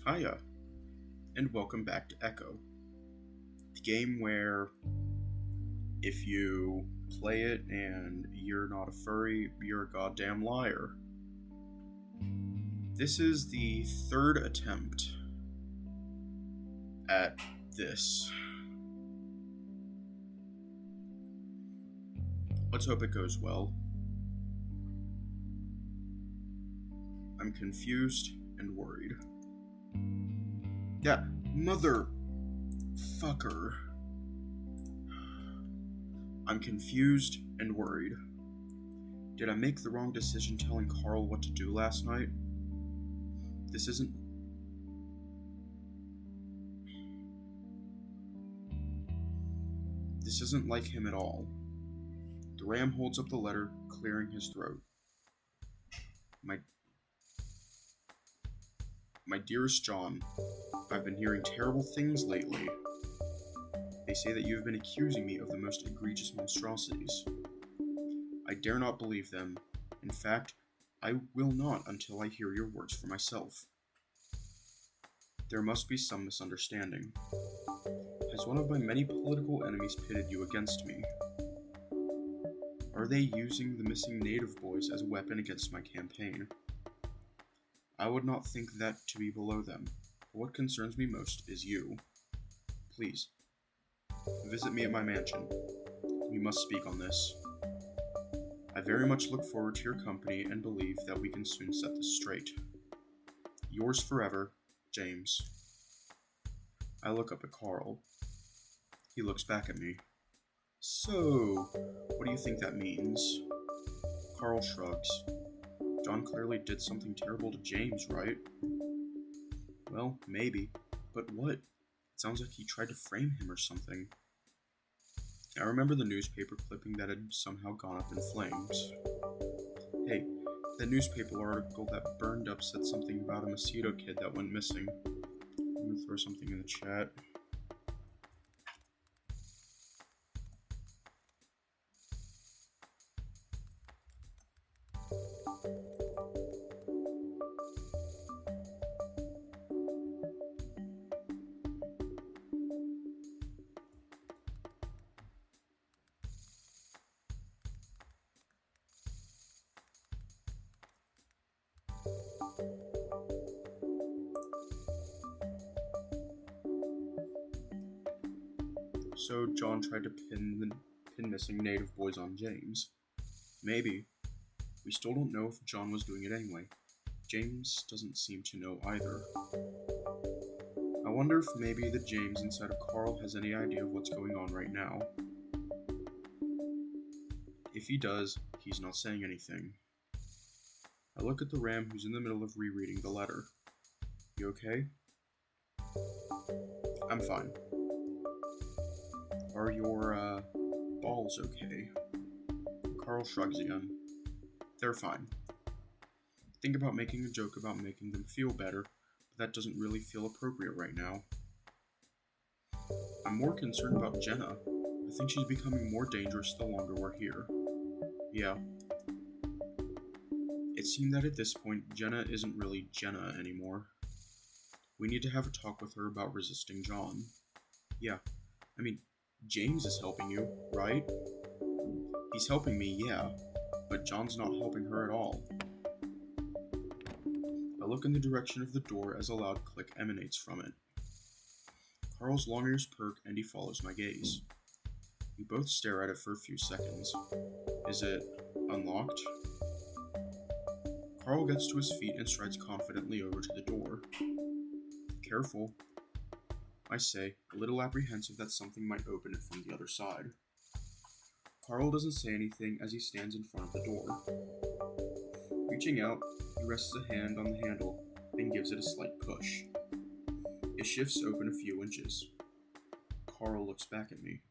Hiya, and welcome back to Echo, the game where if you play it and you're not a furry, you're a goddamn liar. This is the third attempt at this. Let's hope it goes well. I'm confused and worried. Yeah, motherfucker. I'm confused and worried. Did I make the wrong decision telling Carl what to do last night? This isn't like him at all. The ram holds up the letter, clearing his throat. My dearest John, I've been hearing terrible things lately. They say that you have been accusing me of the most egregious monstrosities. I dare not believe them. In fact, I will not until I hear your words for myself. There must be some misunderstanding. Has one of my many political enemies pitted you against me? Are they using the missing native boys as a weapon against my campaign? I would not think that to be below them, but what concerns me most is you. Please, visit me at my mansion. We must speak on this. I very much look forward to your company and believe that we can soon set this straight. Yours forever, James. I look up at Carl. He looks back at me. So, what do you think that means? Carl shrugs. John clearly did something terrible to James, right? Well, maybe. But what? It sounds like he tried to frame him or something. I remember the newspaper clipping that had somehow gone up in flames. Hey, that newspaper article that burned up said something about a mosquito kid that went missing. I'm gonna throw something in the chat. So John tried to pin missing native boys on James. Maybe. We still don't know if John was doing it anyway. James doesn't seem to know either. I wonder if maybe the James inside of Carl has any idea of what's going on right now. If he does, he's not saying anything. I look at the ram who's in the middle of rereading the letter. You okay? I'm fine. Are your, balls okay? Carl shrugs again. They're fine. Think about making a joke about making them feel better, but that doesn't really feel appropriate right now. I'm more concerned about Jenna. I think she's becoming more dangerous the longer we're here. Yeah. It seemed that at this point, Jenna isn't really Jenna anymore. We need to have a talk with her about resisting John. Yeah, I mean, James is helping you, right? He's helping me, yeah, but John's not helping her at all. I look in the direction of the door as a loud click emanates from it. Carl's long ears perk and he follows my gaze. We both stare at it for a few seconds. Is it unlocked? Carl gets to his feet and strides confidently over to the door. Careful, I say, a little apprehensive that something might open it from the other side. Carl doesn't say anything as he stands in front of the door. Reaching out, he rests a hand on the handle, then gives it a slight push. It shifts open a few inches. Carl looks back at me.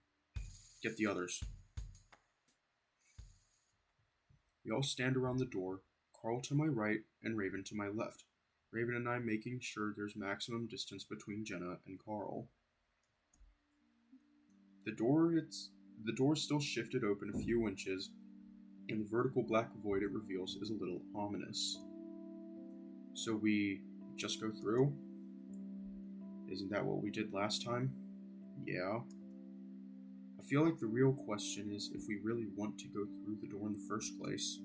Get the others. We all stand around the door, Carl to my right and Raven to my left. Raven and I making sure there's maximum distance between Jenna and Carl. The door still shifted open a few inches, and the vertical black void it reveals is a little ominous. So we just go through? Isn't that what we did last time? Yeah. I feel like the real question is if we really want to go through the door in the first place.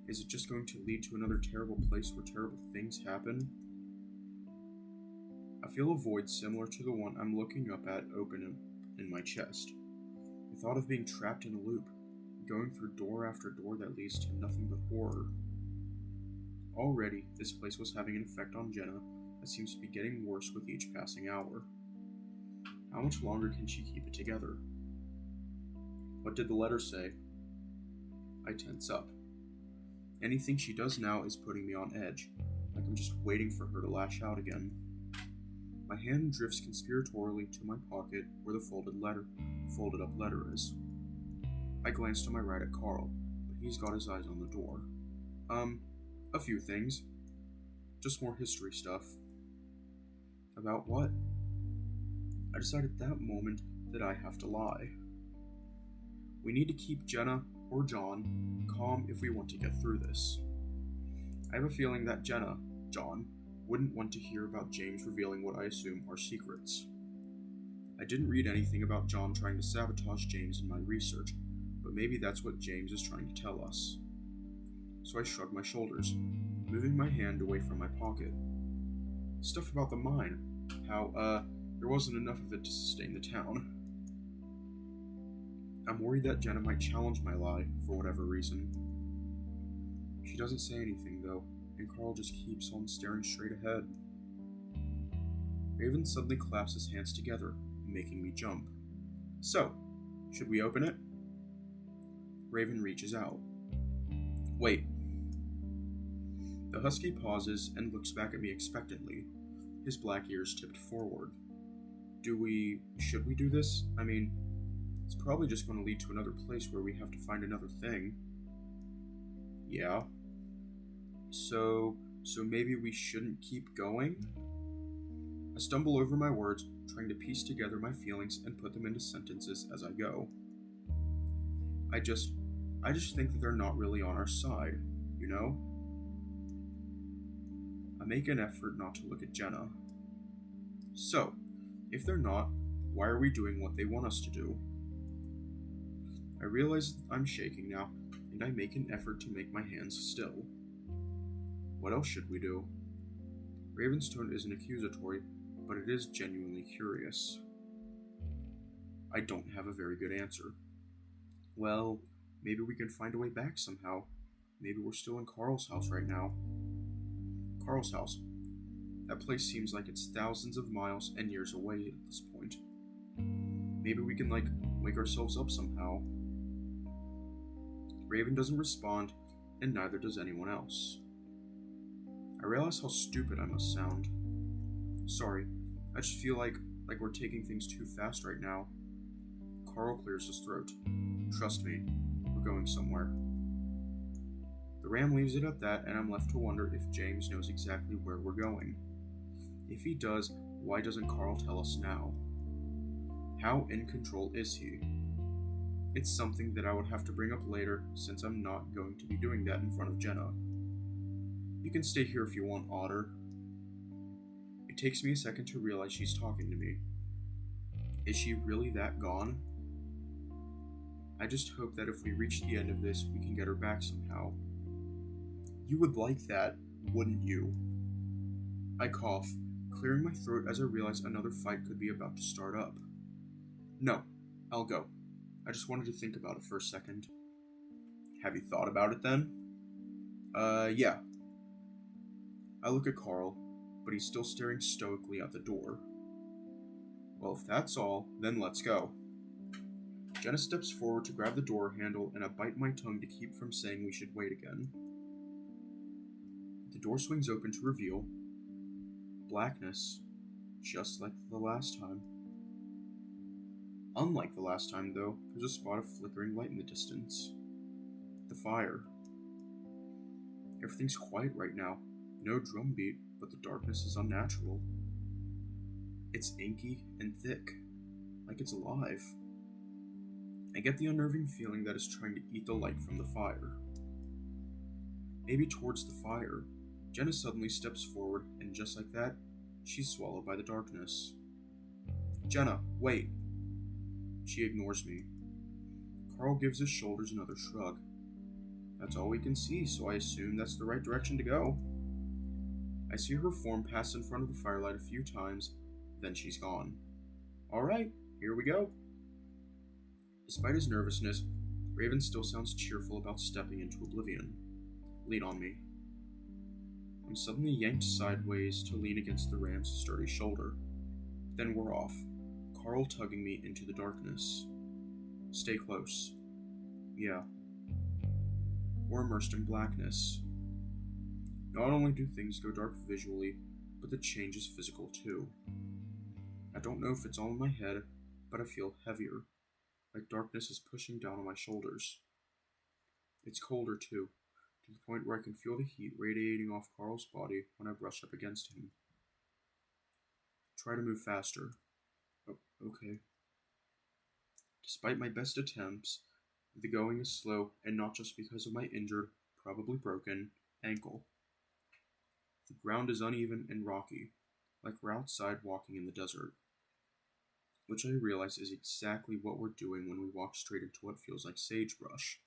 Is it just going to lead to another terrible place where terrible things happen? I feel a void similar to the one I'm looking up at open in my chest. The thought of being trapped in a loop, going through door after door that leads to nothing but horror. Already, this place was having an effect on Jenna that seems to be getting worse with each passing hour. How much longer can she keep it together? What did the letter say? I tense up. Anything she does now is putting me on edge, like I'm just waiting for her to lash out again. My hand drifts conspiratorially to my pocket where the folded up letter is. I glance to my right at Carl, but he's got his eyes on the door. A few things. Just more history stuff. About what? I decide at that moment that I have to lie. We need to keep Jenna, or John, calm if we want to get through this. I have a feeling that Jenna, John, wouldn't want to hear about James revealing what I assume are secrets. I didn't read anything about John trying to sabotage James in my research, but maybe that's what James is trying to tell us. So I shrug my shoulders, moving my hand away from my pocket. Stuff about the mine, how, there wasn't enough of it to sustain the town. I'm worried that Jenna might challenge my lie, for whatever reason. She doesn't say anything, though, and Carl just keeps on staring straight ahead. Raven suddenly claps his hands together, making me jump. So, should we open it? Raven reaches out. Wait. The husky pauses and looks back at me expectantly, his black ears tipped forward. Should we do this? I mean, it's probably just going to lead to another place where we have to find another thing. Yeah. So maybe we shouldn't keep going? I stumble over my words, trying to piece together my feelings and put them into sentences as I go. I just think that they're not really on our side, you know? I make an effort not to look at Jenna. So, if they're not, why are we doing what they want us to do? I realize I'm shaking now, and I make an effort to make my hands still. What else should we do? Raven's tone isn't accusatory, but it is genuinely curious. I don't have a very good answer. Well, maybe we can find a way back somehow. Maybe we're still in Carl's house right now. Carl's house. That place seems like it's thousands of miles and years away at this point. Maybe we can, wake ourselves up somehow. Raven doesn't respond, and neither does anyone else. I realize how stupid I must sound. Sorry, I just feel like we're taking things too fast right now. Carl clears his throat. Trust me, we're going somewhere. The ram leaves it at that, and I'm left to wonder if James knows exactly where we're going. If he does, why doesn't Carl tell us now? How in control is he? It's something that I would have to bring up later, since I'm not going to be doing that in front of Jenna. You can stay here if you want, Otter. It takes me a second to realize she's talking to me. Is she really that gone? I just hope that if we reach the end of this, we can get her back somehow. You would like that, wouldn't you? I cough, clearing my throat as I realize another fight could be about to start up. No, I'll go. I just wanted to think about it for a second. Have you thought about it then? Yeah. I look at Carl, but he's still staring stoically at the door. Well, if that's all, then let's go. Jenna steps forward to grab the door handle, and I bite my tongue to keep from saying we should wait again. The door swings open to reveal blackness, just like the last time. Unlike the last time, though, there's a spot of flickering light in the distance. The fire. Everything's quiet right now. No drumbeat, but the darkness is unnatural. It's inky and thick, like it's alive. I get the unnerving feeling that it's trying to eat the light from the fire. Maybe towards the fire, Jenna suddenly steps forward, and just like that, She's swallowed by the darkness. Jenna, wait! She ignores me. Carl gives his shoulders another shrug. That's all we can see, so I assume that's the right direction to go. I see her form pass in front of the firelight a few times, then she's gone. Alright, here we go. Despite his nervousness, Raven still sounds cheerful about stepping into oblivion. Lean on me. I'm suddenly yanked sideways to lean against the ram's sturdy shoulder. Then we're off, Carl tugging me into the darkness. Stay close. Yeah. We're immersed in blackness. Not only do things go dark visually, but the change is physical too. I don't know if it's all in my head, but I feel heavier, like darkness is pushing down on my shoulders. It's colder too, to the point where I can feel the heat radiating off Carl's body when I brush up against him. Try to move faster. Oh, okay. Despite my best attempts, the going is slow, and not just because of my injured, probably broken, ankle. The ground is uneven and rocky, like we're outside walking in the desert. Which I realize is exactly what we're doing when we walk straight into what feels like sagebrush.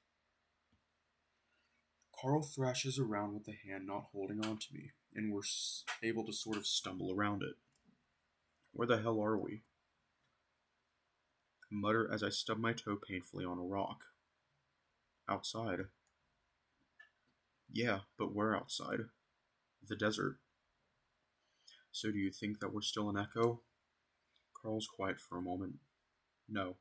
Carl thrashes around with the hand not holding on to me, and we're able to sort of stumble around it. Where the hell are we? I mutter as I stub my toe painfully on a rock. Outside. Yeah, but we're outside. The desert. So do you think that we're still an echo? Carl's quiet for a moment. No.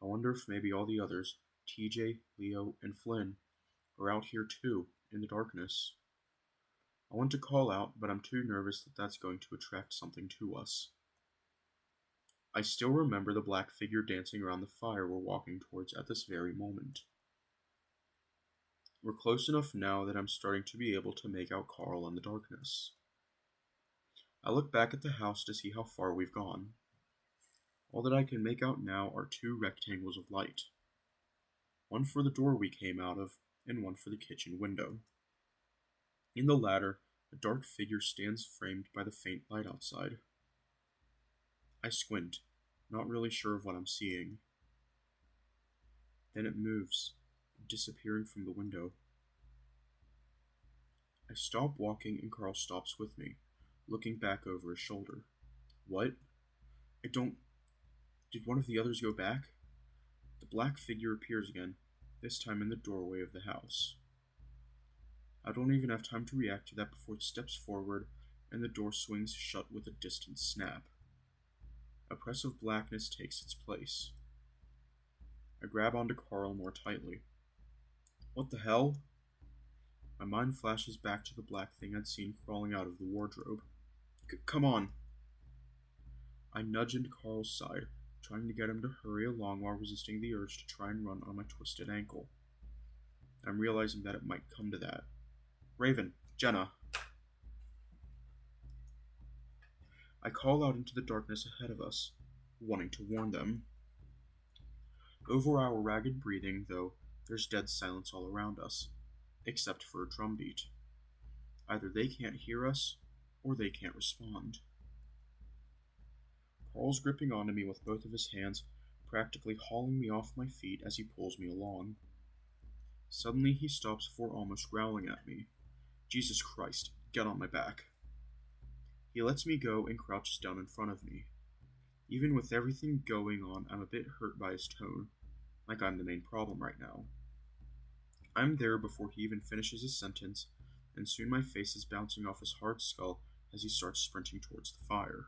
I wonder if maybe all the others, TJ, Leo, and Flynn, are out here too, in the darkness. I want to call out, but I'm too nervous that that's going to attract something to us. I still remember the black figure dancing around the fire we're walking towards at this very moment. We're close enough now that I'm starting to be able to make out Carl in the darkness. I look back at the house to see how far we've gone. All that I can make out now are two rectangles of light. One for the door we came out of, and one for the kitchen window. In the latter, a dark figure stands framed by the faint light outside. I squint, not really sure of what I'm seeing. Then it moves, disappearing from the window. I stop walking and Carl stops with me, looking back over his shoulder. What? Did one of the others go back? The black figure appears again, this time in the doorway of the house. I don't even have time to react to that before it steps forward and the door swings shut with a distant snap. A press of blackness takes its place. I grab onto Carl more tightly. What the hell? My mind flashes back to the black thing I'd seen crawling out of the wardrobe. Come on. I nudge into Carl's side, trying to get him to hurry along while resisting the urge to try and run on my twisted ankle. I'm realizing that it might come to that. Raven, Jenna. I call out into the darkness ahead of us, wanting to warn them. Over our ragged breathing, though, there's dead silence all around us, except for a drumbeat. Either they can't hear us, or they can't respond. Carl's gripping onto me with both of his hands, practically hauling me off my feet as he pulls me along. Suddenly he stops before almost growling at me. Jesus Christ, get on my back. He lets me go and crouches down in front of me. Even with everything going on, I'm a bit hurt by his tone, like I'm the main problem right now. I'm there before he even finishes his sentence, and soon my face is bouncing off his hard skull as he starts sprinting towards the fire.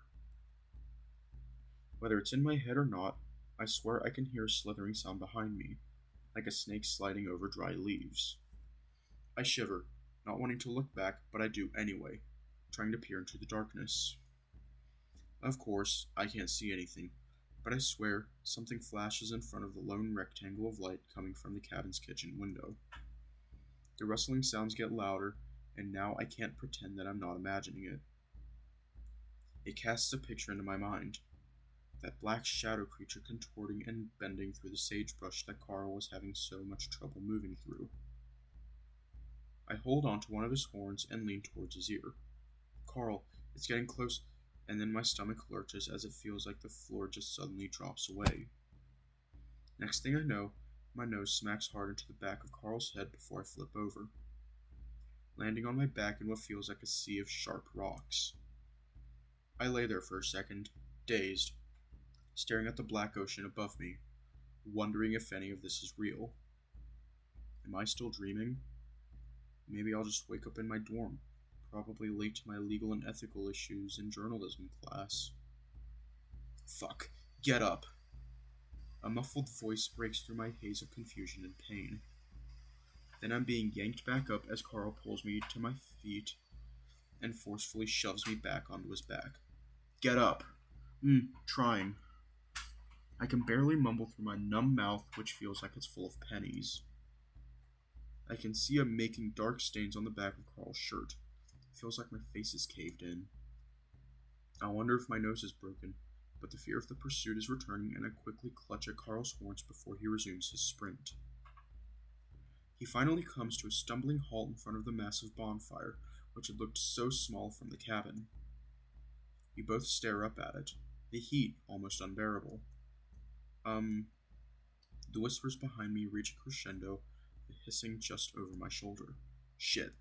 Whether it's in my head or not, I swear I can hear a slithering sound behind me, like a snake sliding over dry leaves. I shiver, not wanting to look back, but I do anyway, trying to peer into the darkness. Of course, I can't see anything, but I swear something flashes in front of the lone rectangle of light coming from the cabin's kitchen window. The rustling sounds get louder, and now I can't pretend that I'm not imagining it. It casts a picture into my mind. That black shadow creature contorting and bending through the sagebrush that Carl was having so much trouble moving through. I hold on to one of his horns and lean towards his ear. Carl, It's getting close, and then my stomach lurches as it feels like the floor just suddenly drops away. Next thing I know, my nose smacks hard into the back of Carl's head before I flip over, landing on my back in what feels like a sea of sharp rocks. I lay there for a second, dazed, staring at the black ocean above me, wondering if any of this is real. Am I still dreaming? Maybe I'll just wake up in my dorm, probably late to my legal and ethical issues in journalism class. Fuck. Get up. A muffled voice breaks through my haze of confusion and pain. Then I'm being yanked back up as Carl pulls me to my feet and forcefully shoves me back onto his back. Get up. Trying. I can barely mumble through my numb mouth, which feels like it's full of pennies. I can see him making dark stains on the back of Carl's shirt. It feels like my face is caved in. I wonder if my nose is broken, but the fear of the pursuit is returning, and I quickly clutch at Carl's horns before he resumes his sprint. He finally comes to a stumbling halt in front of the massive bonfire, which had looked so small from the cabin. We both stare up at it, the heat almost unbearable. The whispers behind me reach a crescendo, the hissing just over my shoulder. Shit.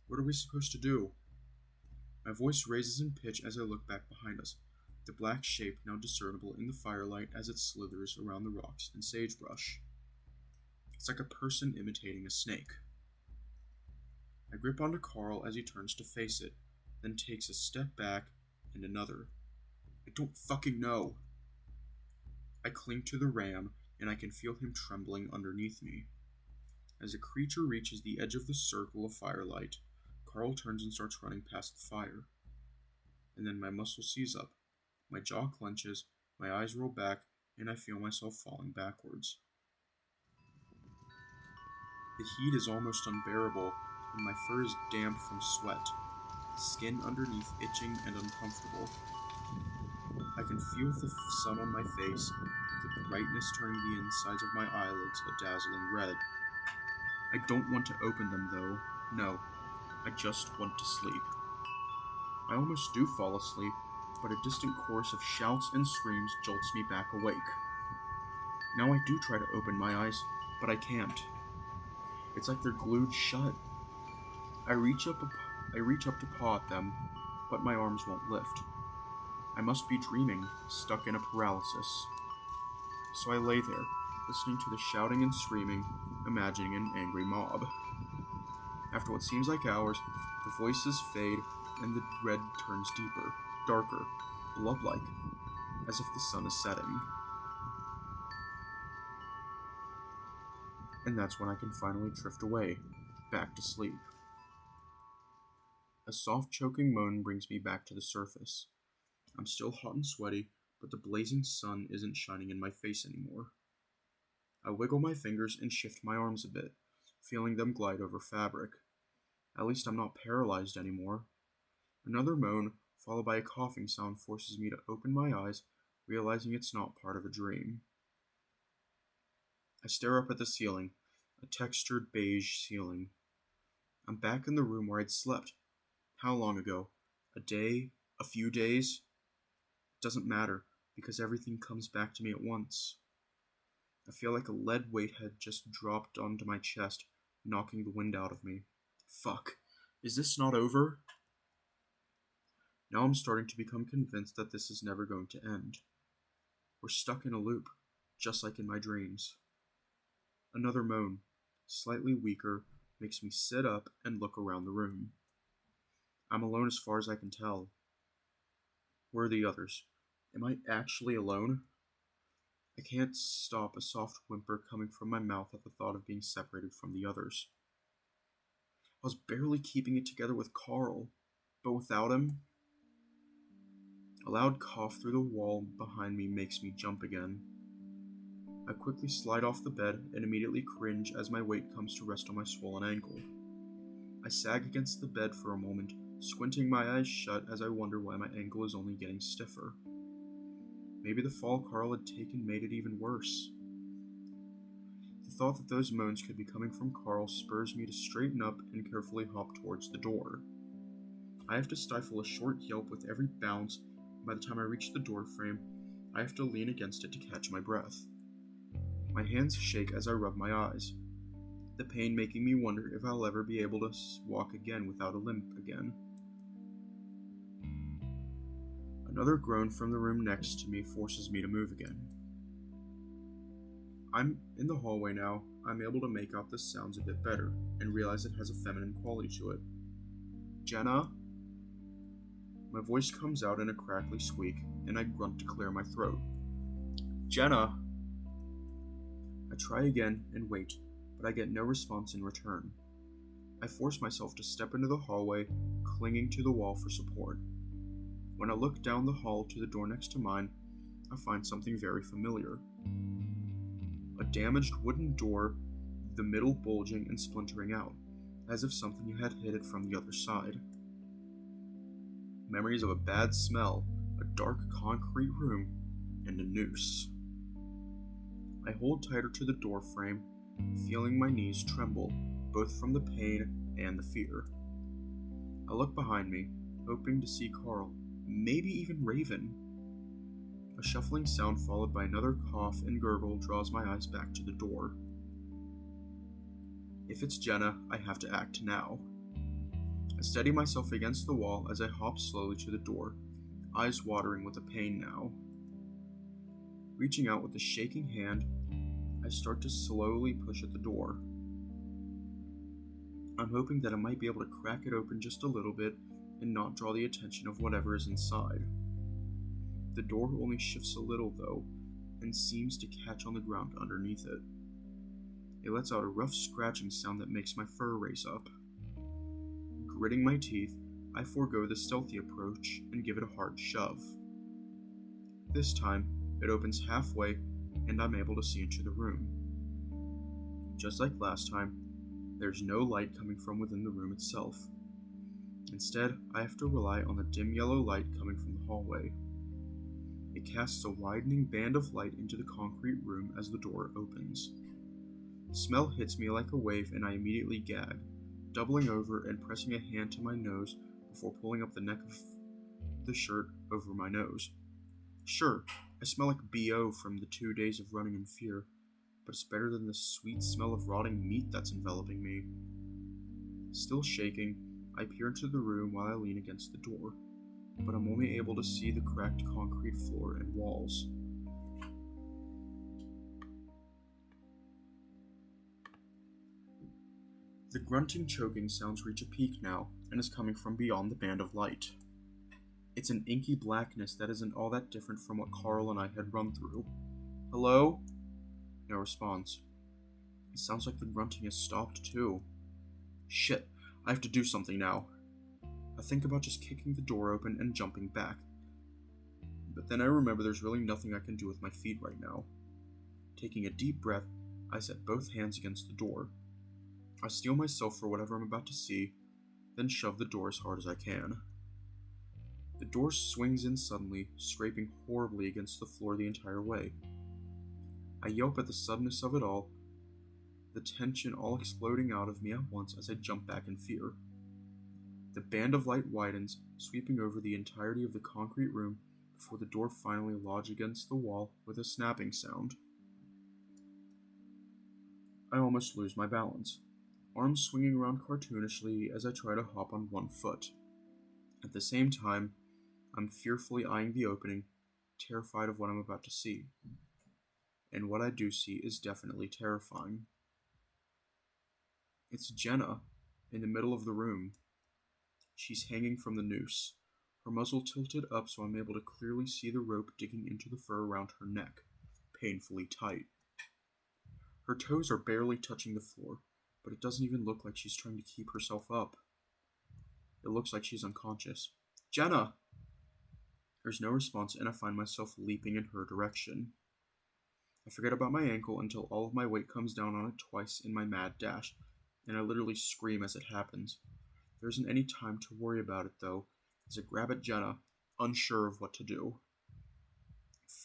What are we supposed to do? My voice raises in pitch as I look back behind us, the black shape now discernible in the firelight as it slithers around the rocks and sagebrush. It's like a person imitating a snake. I grip onto Carl as he turns to face it, then takes a step back and another. I don't fucking know. I cling to the ram, and I can feel him trembling underneath me. As the creature reaches the edge of the circle of firelight, Carl turns and starts running past the fire. And then my muscles seize up, my jaw clenches, my eyes roll back, and I feel myself falling backwards. The heat is almost unbearable, and my fur is damp from sweat, the skin underneath itching and uncomfortable. I can feel the sun on my face, the brightness turning the insides of my eyelids a dazzling red. I don't want to open them, though. No, I just want to sleep. I almost do fall asleep, but a distant chorus of shouts and screams jolts me back awake. Now I do try to open my eyes, but I can't. It's like they're glued shut. I reach up to paw at them, but my arms won't lift. I must be dreaming, stuck in a paralysis. So I lay there, listening to the shouting and screaming, imagining an angry mob. After what seems like hours, the voices fade, and the red turns deeper, darker, blood-like, as if the sun is setting. And that's when I can finally drift away, back to sleep. A soft choking moan brings me back to the surface. I'm still hot and sweaty, but the blazing sun isn't shining in my face anymore. I wiggle my fingers and shift my arms a bit, feeling them glide over fabric. At least I'm not paralyzed anymore. Another moan, followed by a coughing sound, forces me to open my eyes, realizing it's not part of a dream. I stare up at the ceiling, a textured beige ceiling. I'm back in the room where I'd slept. How long ago? A day? A few days? It doesn't matter, because everything comes back to me at once. I feel like a lead weight had just dropped onto my chest, knocking the wind out of me. Fuck. Is this not over? Now I'm starting to become convinced that this is never going to end. We're stuck in a loop, just like in my dreams. Another moan, slightly weaker, makes me sit up and look around the room. I'm alone as far as I can tell. Where are the others? Am I actually alone? I can't stop a soft whimper coming from my mouth at the thought of being separated from the others. I was barely keeping it together with Carl, but without him... A loud cough through the wall behind me makes me jump again. I quickly slide off the bed and immediately cringe as my weight comes to rest on my swollen ankle. I sag against the bed for a moment, squinting my eyes shut as I wonder why my ankle is only getting stiffer. Maybe the fall Carl had taken made it even worse. The thought that those moans could be coming from Carl spurs me to straighten up and carefully hop towards the door. I have to stifle a short yelp with every bounce. By the time I reach the door frame, I have to lean against it to catch my breath. My hands shake as I rub my eyes, the pain making me wonder if I'll ever be able to walk again without a limp again. Another groan from the room next to me forces me to move again. I'm in the hallway now. I'm able to make out the sounds a bit better and realize it has a feminine quality to it. Jenna? My voice comes out in a crackly squeak, and I grunt to clear my throat. Jenna! I try again and wait, but I get no response in return. I force myself to step into the hallway, clinging to the wall for support. When I look down the hall to the door next to mine, I find something very familiar. A damaged wooden door, the middle bulging and splintering out, as if something had hit it from the other side. Memories of a bad smell, a dark concrete room, and a noose. I hold tighter to the door frame, feeling my knees tremble, both from the pain and the fear. I look behind me, hoping to see Carl, maybe even Raven. A shuffling sound followed by another cough and gurgle draws my eyes back to the door. If it's Jenna, I have to act now. I steady myself against the wall as I hop slowly to the door, eyes watering with the pain now. Reaching out with a shaking hand, I start to slowly push at the door. I'm hoping that I might be able to crack it open just a little bit and not draw the attention of whatever is inside. The door only shifts a little though, and seems to catch on the ground underneath it. It lets out a rough scratching sound that makes my fur raise up. Gritting my teeth, I forego the stealthy approach and give it a hard shove. This time, it opens halfway, and I'm able to see into the room. Just like last time, there's no light coming from within the room itself. Instead, I have to rely on the dim yellow light coming from the hallway. It casts a widening band of light into the concrete room as the door opens. The smell hits me like a wave and I immediately gag, doubling over and pressing a hand to my nose before pulling up the neck of the shirt over my nose. Sure, I smell like BO from the 2 days of running in fear, but it's better than the sweet smell of rotting meat that's enveloping me. Still shaking, I peer into the room while I lean against the door, but I'm only able to see the cracked concrete floor and walls. The grunting, choking sounds reach a peak now, and is coming from beyond the band of light. It's an inky blackness that isn't all that different from what Carl and I had run through. Hello? No response. It sounds like the grunting has stopped too. Shit, I have to do something now. I think about just kicking the door open and jumping back. But then I remember there's really nothing I can do with my feet right now. Taking a deep breath, I set both hands against the door. I steel myself for whatever I'm about to see, then shove the door as hard as I can. The door swings in suddenly, scraping horribly against the floor the entire way. I yelp at the suddenness of it all, the tension all exploding out of me at once as I jump back in fear. The band of light widens, sweeping over the entirety of the concrete room before the door finally lodges against the wall with a snapping sound. I almost lose my balance, arms swinging around cartoonishly as I try to hop on one foot. At the same time, I'm fearfully eyeing the opening, terrified of what I'm about to see. And what I do see is definitely terrifying. It's Jenna, in the middle of the room. She's hanging from the noose, her muzzle tilted up so I'm able to clearly see the rope digging into the fur around her neck, painfully tight. Her toes are barely touching the floor, but it doesn't even look like she's trying to keep herself up. It looks like she's unconscious. Jenna! There's no response, and I find myself leaping in her direction. I forget about my ankle until all of my weight comes down on it twice in my mad dash, and I literally scream as it happens. There isn't any time to worry about it, though, as I grab at Jenna, unsure of what to do.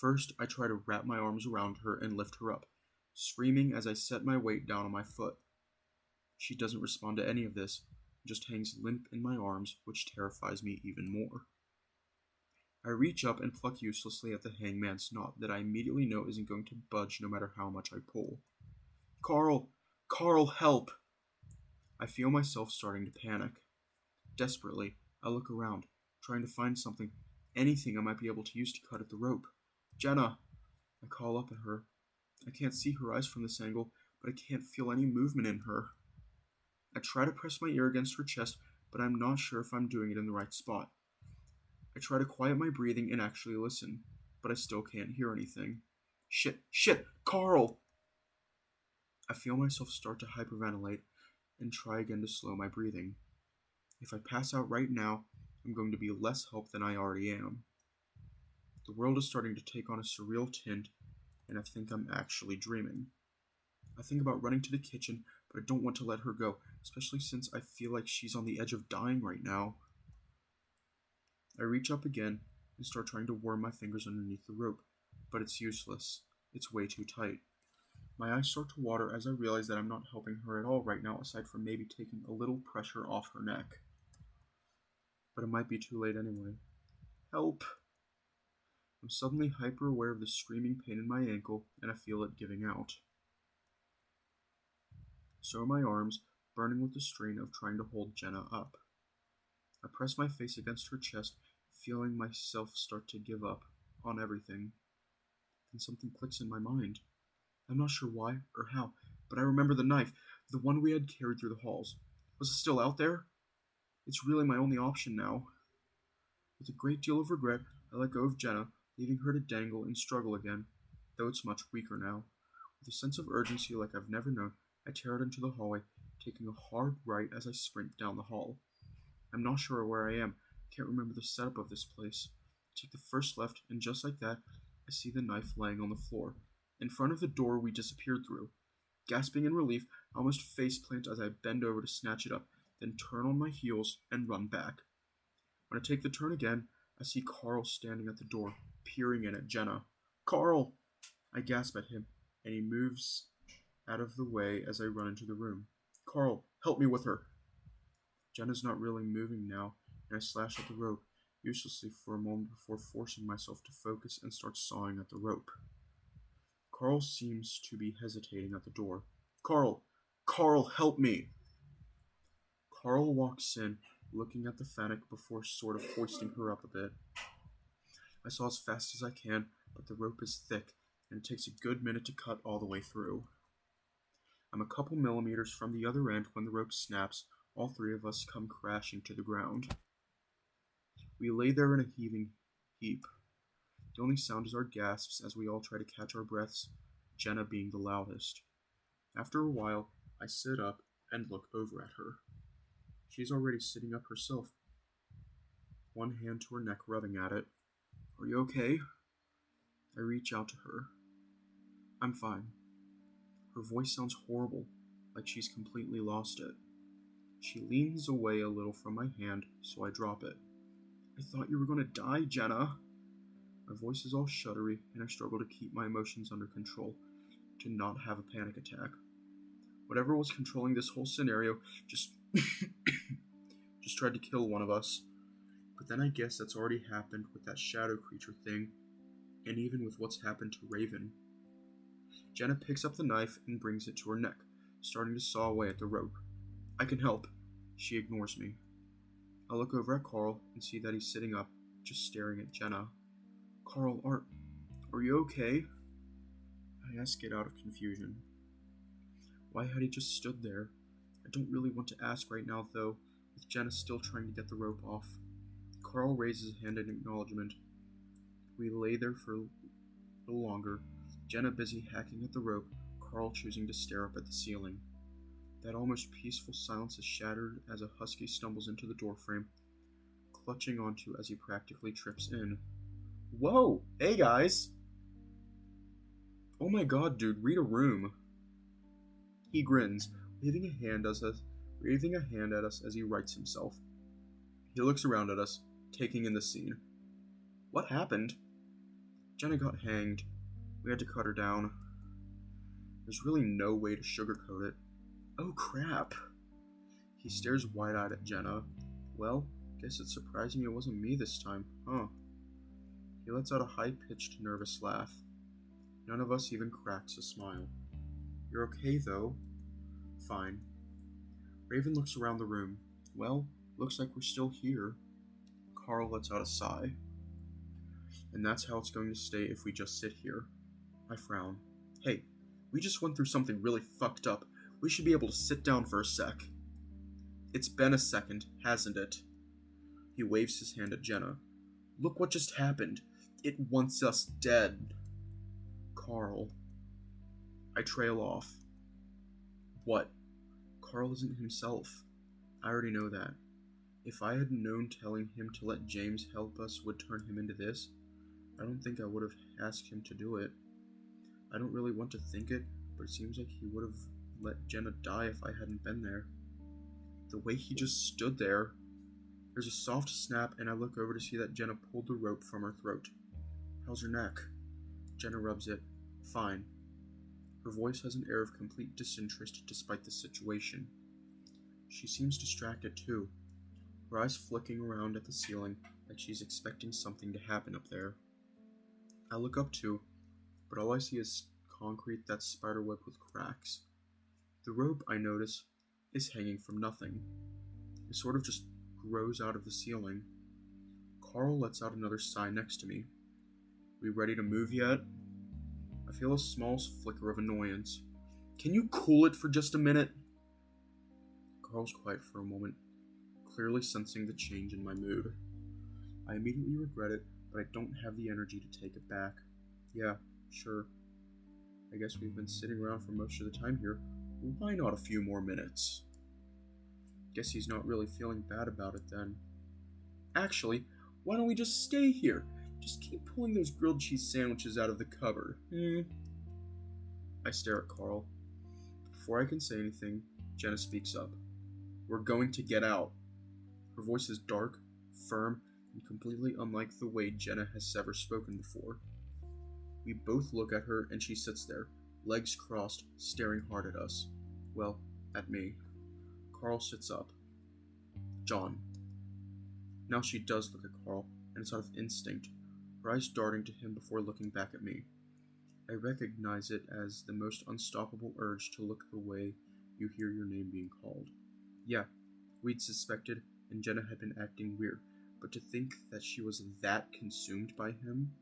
First, I try to wrap my arms around her and lift her up, screaming as I set my weight down on my foot. She doesn't respond to any of this, just hangs limp in my arms, which terrifies me even more. I reach up and pluck uselessly at the hangman's knot that I immediately know isn't going to budge no matter how much I pull. Carl! Carl, help! I feel myself starting to panic. Desperately, I look around, trying to find something, anything I might be able to use to cut at the rope. Jenna! I call up at her. I can't see her eyes from this angle, but I can't feel any movement in her. I try to press my ear against her chest, but I'm not sure if I'm doing it in the right spot. I try to quiet my breathing and actually listen, but I still can't hear anything. Shit, Carl! I feel myself start to hyperventilate and try again to slow my breathing. If I pass out right now, I'm going to be less help than I already am. The world is starting to take on a surreal tint, and I think I'm actually dreaming. I think about running to the kitchen, but I don't want to let her go, especially since I feel like she's on the edge of dying right now. I reach up again and start trying to worm my fingers underneath the rope, but it's useless. It's way too tight. My eyes start to water as I realize that I'm not helping her at all right now, aside from maybe taking a little pressure off her neck. But it might be too late anyway. Help! I'm suddenly hyper aware of the screaming pain in my ankle, and I feel it giving out. So are my arms, burning with the strain of trying to hold Jenna up. I press my face against her chest, feeling myself start to give up on everything. Then something clicks in my mind. I'm not sure why or how, but I remember the knife, the one we had carried through the halls. Was it still out there? It's really my only option now. With a great deal of regret, I let go of Jenna, leaving her to dangle and struggle again, though it's much weaker now. With a sense of urgency like I've never known, I tear out into the hallway, taking a hard right as I sprint down the hall. I'm not sure where I am. I can't remember the setup of this place. I take the first left, and just like that, I see the knife laying on the floor, in front of the door we disappeared through. Gasping in relief, I almost face-plant as I bend over to snatch it up, then turn on my heels and run back. When I take the turn again, I see Carl standing at the door, peering in at Jenna. Carl! I gasp at him, and he moves out of the way as I run into the room. Carl, help me with her! Jenna's not really moving now, and I slash at the rope, uselessly for a moment before forcing myself to focus and start sawing at the rope. Carl seems to be hesitating at the door. Carl, help me! Carl walks in, looking at the Fennec before sort of hoisting her up a bit. I saw as fast as I can, but the rope is thick, and it takes a good minute to cut all the way through. I'm a couple millimeters from the other end when the rope snaps. All three of us come crashing to the ground. We lay there in a heaving heap. The only sound is our gasps as we all try to catch our breaths, Jenna being the loudest. After a while, I sit up and look over at her. She's already sitting up herself, one hand to her neck rubbing at it. Are you okay? I reach out to her. I'm fine. Her voice sounds horrible, like she's completely lost it. She leans away a little from my hand, so I drop it. I thought you were going to die, Jenna. My voice is all shuddery, and I struggle to keep my emotions under control, to not have a panic attack. Whatever was controlling this whole scenario just tried to kill one of us. But then I guess that's already happened with that shadow creature thing, and even with what's happened to Raven. Jenna picks up the knife and brings it to her neck, starting to saw away at the rope. I can help. She ignores me. I look over at Carl and see that he's sitting up, just staring at Jenna. Carl, are you okay? I ask it out of confusion. Why had he just stood there? I don't really want to ask right now, though, with Jenna still trying to get the rope off. Carl raises a hand in acknowledgement. We lay there for a little longer, Jenna busy hacking at the rope, Carl choosing to stare up at the ceiling. That almost peaceful silence is shattered as a husky stumbles into the doorframe, clutching onto as he practically trips in. Whoa! Hey guys! Oh my god, dude, read a room. He grins, waving a hand at us as he rights himself. He looks around at us, taking in the scene. What happened? Jenna got hanged. We had to cut her down. There's really no way to sugarcoat it. Oh crap. He stares wide-eyed at Jenna. Well, guess it's surprising it wasn't me this time, huh? He lets out a high-pitched, nervous laugh. None of us even cracks a smile. You're okay, though? Fine. Raven looks around the room. Well, looks like we're still here. Carl lets out a sigh. And that's how it's going to stay if we just sit here. I frown. Hey, we just went through something really fucked up. We should be able to sit down for a sec. It's been a second, hasn't it? He waves his hand at Jenna. Look what just happened. It wants us dead. Carl. I trail off. What? Carl isn't himself. I already know that. If I had known telling him to let James help us would turn him into this, I don't think I would have asked him to do it. I don't really want to think it, but it seems like he would have let Jenna die if I hadn't been there. The way he just stood there. There's a soft snap, and I look over to see that Jenna pulled the rope from her throat. How's her neck? Jenna rubs it. Fine. Her voice has an air of complete disinterest despite the situation. She seems distracted too, her eyes flicking around at the ceiling like she's expecting something to happen up there. I look up too, but all I see is concrete that's spiderwebbed with cracks. The rope, I notice, is hanging from nothing. It sort of just grows out of the ceiling. Carl lets out another sigh next to me. We ready to move yet? I feel a small flicker of annoyance. Can you cool it for just a minute? Carl's quiet for a moment, clearly sensing the change in my mood. I immediately regret it, but I don't have the energy to take it back. Yeah, sure. I guess we've been sitting around for most of the time here. Why not a few more minutes? Guess he's not really feeling bad about it then. Actually, why don't we just stay here? Just keep pulling those grilled cheese sandwiches out of the cupboard. I stare at Carl. Before I can say anything, Jenna speaks up. We're going to get out. Her voice is dark, firm, and completely unlike the way Jenna has ever spoken before. We both look at her and she sits there, legs crossed, staring hard at us. Well, at me. Carl sits up. John. Now she does look at Carl, and it's out of instinct, her eyes darting to him before looking back at me. I recognize it as the most unstoppable urge to look the way you hear your name being called. Yeah, we'd suspected, and Jenna had been acting weird, but to think that she was that consumed by him?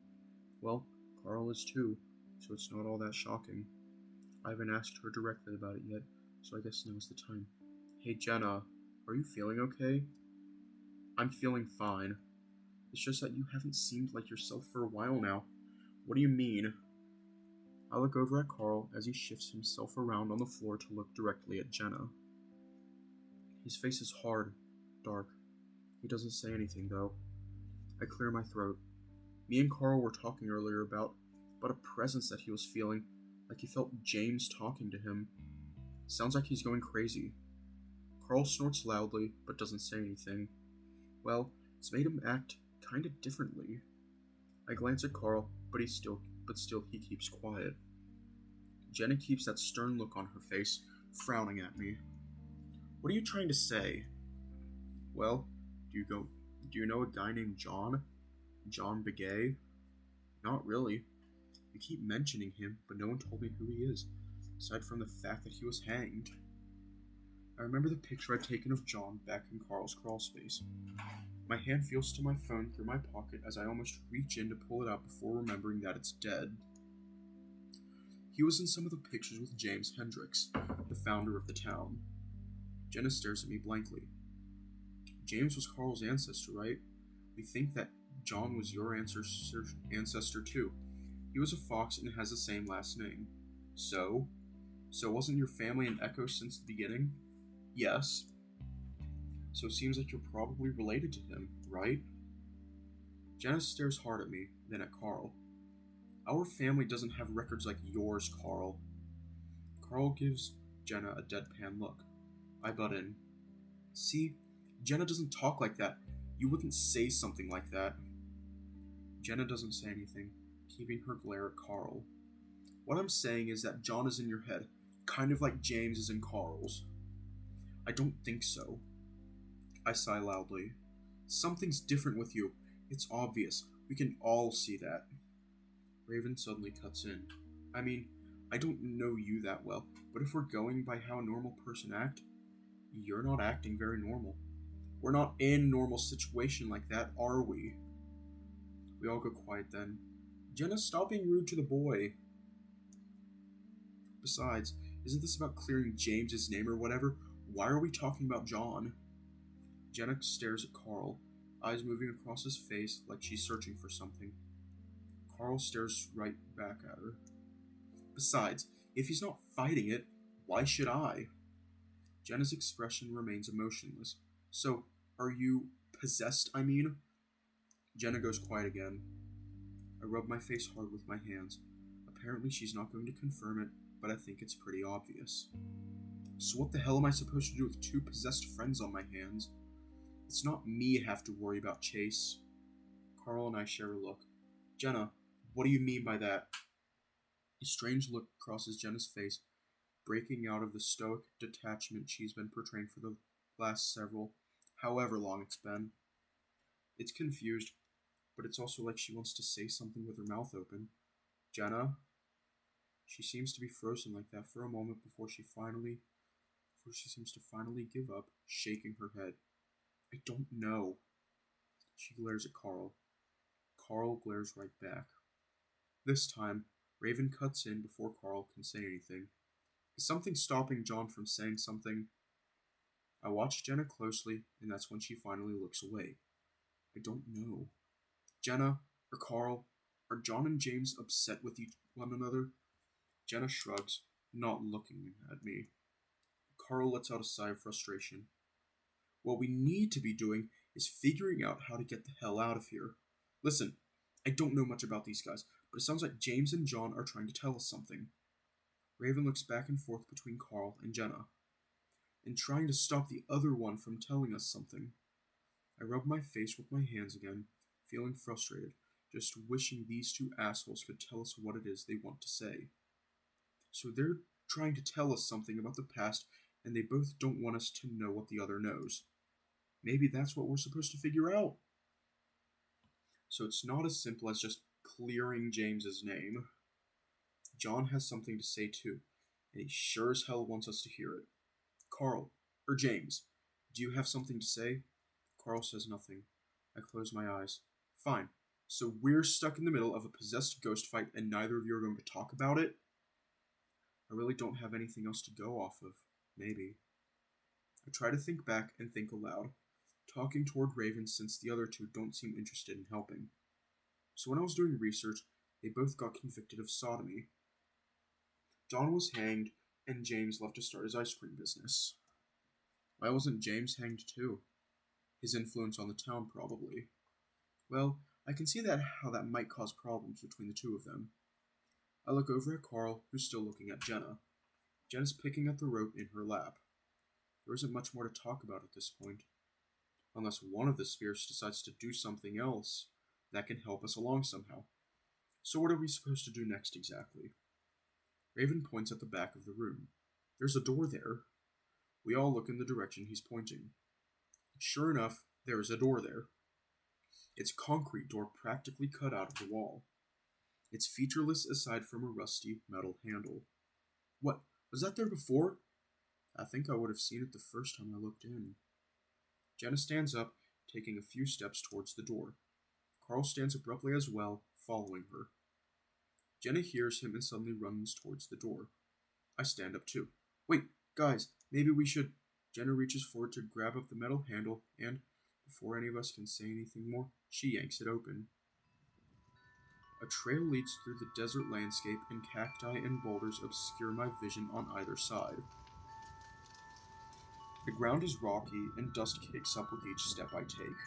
Well, Carl is too, so it's not all that shocking. I haven't asked her directly about it yet, so I guess now's the time. Hey Jenna, are you feeling okay? I'm feeling fine. It's just that you haven't seemed like yourself for a while now. What do you mean? I look over at Carl as he shifts himself around on the floor to look directly at Jenna. His face is hard, dark. He doesn't say anything, though. I clear my throat. Me and Carl were talking earlier about a presence that he was feeling, like he felt James talking to him. Sounds like he's going crazy. Carl snorts loudly, but doesn't say anything. Well, it's made him act kinda differently. I glance at Carl, but still he keeps quiet. Jenna keeps that stern look on her face, frowning at me. What are you trying to say? Well, do you know a guy named John? John Begay? Not really. You keep mentioning him, but no one told me who he is, aside from the fact that he was hanged. I remember the picture I'd taken of John back in Carl's crawl space. My hand feels to my phone through my pocket as I almost reach in to pull it out before remembering that it's dead. He was in some of the pictures with James Hendricks, the founder of the town. Jenna stares at me blankly. James was Carl's ancestor, right? We think that John was your ancestor too. He was a fox and has the same last name. So wasn't your family an echo since the beginning? Yes. So it seems like you're probably related to him, right? Jenna stares hard at me, then at Carl. Our family doesn't have records like yours, Carl. Carl gives Jenna a deadpan look. I butt in. See, Jenna doesn't talk like that. You wouldn't say something like that. Jenna doesn't say anything, keeping her glare at Carl. What I'm saying is that John is in your head, kind of like James is in Carl's. I I don't think so. I sigh loudly. Something's different with you. It's obvious. We can all see that. Raven suddenly cuts in. I mean, I don't know you that well, but if we're going by how a normal person act, you're not acting very normal. We're not in a normal situation like that, are we? We all go quiet then. Jenna, stop being rude to the boy. Besides, isn't this about clearing James's name or whatever? Why are we talking about John? Jenna stares at Carl, eyes moving across his face like she's searching for something. Carl stares right back at her. Besides, if he's not fighting it, why should I? Jenna's expression remains emotionless. So, are you possessed, I mean? Jenna goes quiet again. I rub my face hard with my hands. Apparently she's not going to confirm it, but I think it's pretty obvious. So what the hell am I supposed to do with two possessed friends on my hands? It's not me I have to worry about Chase. Carl and I share a look. Jenna, what do you mean by that? A strange look crosses Jenna's face, breaking out of the stoic detachment she's been portraying for the last however long it's been. It's confused, but it's also like she wants to say something with her mouth open. Jenna? She seems to be frozen like that for a moment before she seems to finally give up, shaking her head. I don't know. She glares at Carl. Carl glares right back. This time, Raven cuts in before Carl can say anything. Is something stopping John from saying something? I watch Jenna closely, and that's when she finally looks away. I don't know. Jenna, or Carl, are John and James upset with one another? Jenna shrugs, not looking at me. Carl lets out a sigh of frustration. What we need to be doing is figuring out how to get the hell out of here. Listen, I don't know much about these guys, but it sounds like James and John are trying to tell us something. Raven looks back and forth between Carl and Jenna, and trying to stop the other one from telling us something. I rub my face with my hands again, feeling frustrated, just wishing these two assholes could tell us what it is they want to say. So they're trying to tell us something about the past, and they both don't want us to know what the other knows. Maybe that's what we're supposed to figure out. So it's not as simple as just clearing James's name. John has something to say too, and he sure as hell wants us to hear it. Carl, or James, do you have something to say? Carl says nothing. I close my eyes. Fine. So we're stuck in the middle of a possessed ghost fight and neither of you are going to talk about it? I really don't have anything else to go off of. Maybe. I try to think back and think aloud, talking toward Raven since the other two don't seem interested in helping. So when I was doing research, they both got convicted of sodomy. John was hanged, and James left to start his ice cream business. Why wasn't James hanged too? His influence on the town, probably. Well, I can see how that might cause problems between the two of them. I look over at Carl, who's still looking at Jenna. Jenna's picking at the rope in her lap. There isn't much more to talk about at this point. Unless one of the spirits decides to do something else that can help us along somehow. So what are we supposed to do next exactly? Raven points at the back of the room. There's a door there. We all look in the direction he's pointing. Sure enough, there is a door there. It's a concrete door practically cut out of the wall. It's featureless aside from a rusty metal handle. What, was that there before? I think I would have seen it the first time I looked in. Jenna stands up, taking a few steps towards the door. Carl stands abruptly as well, following her. Jenna hears him and suddenly runs towards the door. I stand up too. Wait, guys, maybe we should... Jenna reaches forward to grab up the metal handle and, before any of us can say anything more, she yanks it open. A trail leads through the desert landscape and cacti and boulders obscure my vision on either side. The ground is rocky and dust kicks up with each step I take.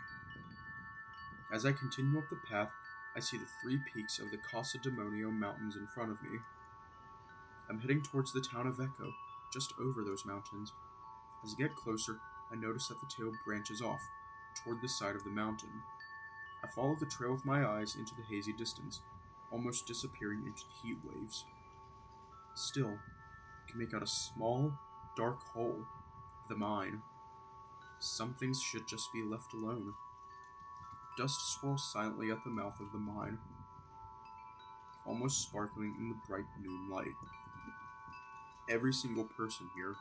As I continue up the path, I see the 3 peaks of the Casa Demonio mountains in front of me. I'm heading towards the town of Echo, just over those mountains. As I get closer, I notice that the tail branches off, toward the side of the mountain. I follow the trail with my eyes into the hazy distance, almost disappearing into the heat waves. Still, I can make out a small, dark hole, The mine. Some things should just be left alone. Dust swirls silently at the mouth of the mine, almost sparkling in the bright noon light. Every single person here,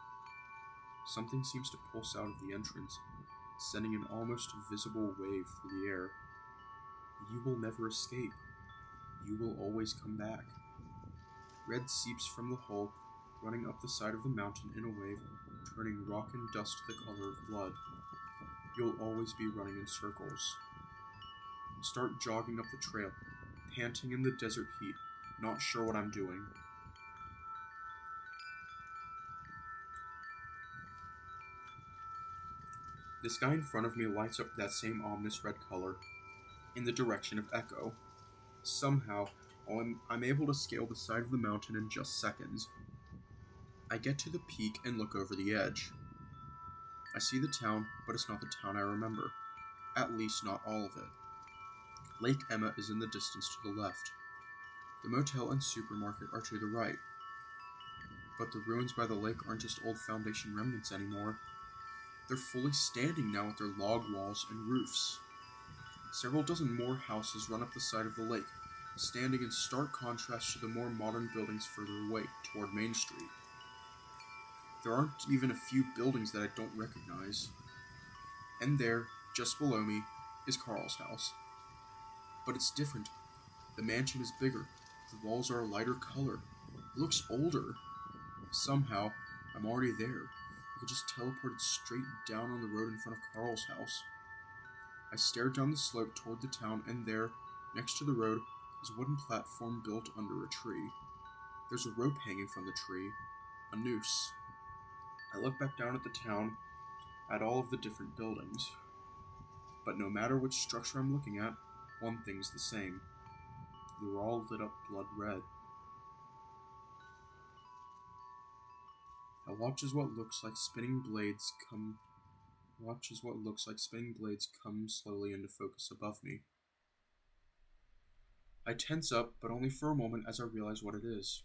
something seems to pulse out of the entrance, sending an almost visible wave through the air. You will never escape. You will always come back. Red seeps from the hole, running up the side of the mountain in a wave, turning rock and dust the color of blood. You'll always be running in circles. Start jogging up the trail, panting in the desert heat, not sure what I'm doing. The sky in front of me lights up that same ominous red color, in the direction of Echo. Somehow, I'm able to scale the side of the mountain in just seconds. I get to the peak and look over the edge. I see the town, but it's not the town I remember. At least not all of it. Lake Emma is in the distance to the left. The motel and supermarket are to the right. But the ruins by the lake aren't just old foundation remnants anymore. They're fully standing now with their log walls and roofs. Several dozen more houses run up the side of the lake, standing in stark contrast to the more modern buildings further away, toward Main Street. There aren't even a few buildings that I don't recognize. And there, just below me, is Carl's house. But it's different. The mansion is bigger. The walls are a lighter color. It looks older. Somehow, I'm already there. I could just teleported straight down on the road in front of Carl's house. I stare down the slope toward the town, and there, next to the road, is a wooden platform built under a tree. There's a rope hanging from the tree, a noose. I look back down at the town, at all of the different buildings. But no matter which structure I'm looking at, one thing's the same. They're all lit up blood red. I watch as what looks like spinning blades come slowly into focus above me. I tense up, but only for a moment as I realize what it is.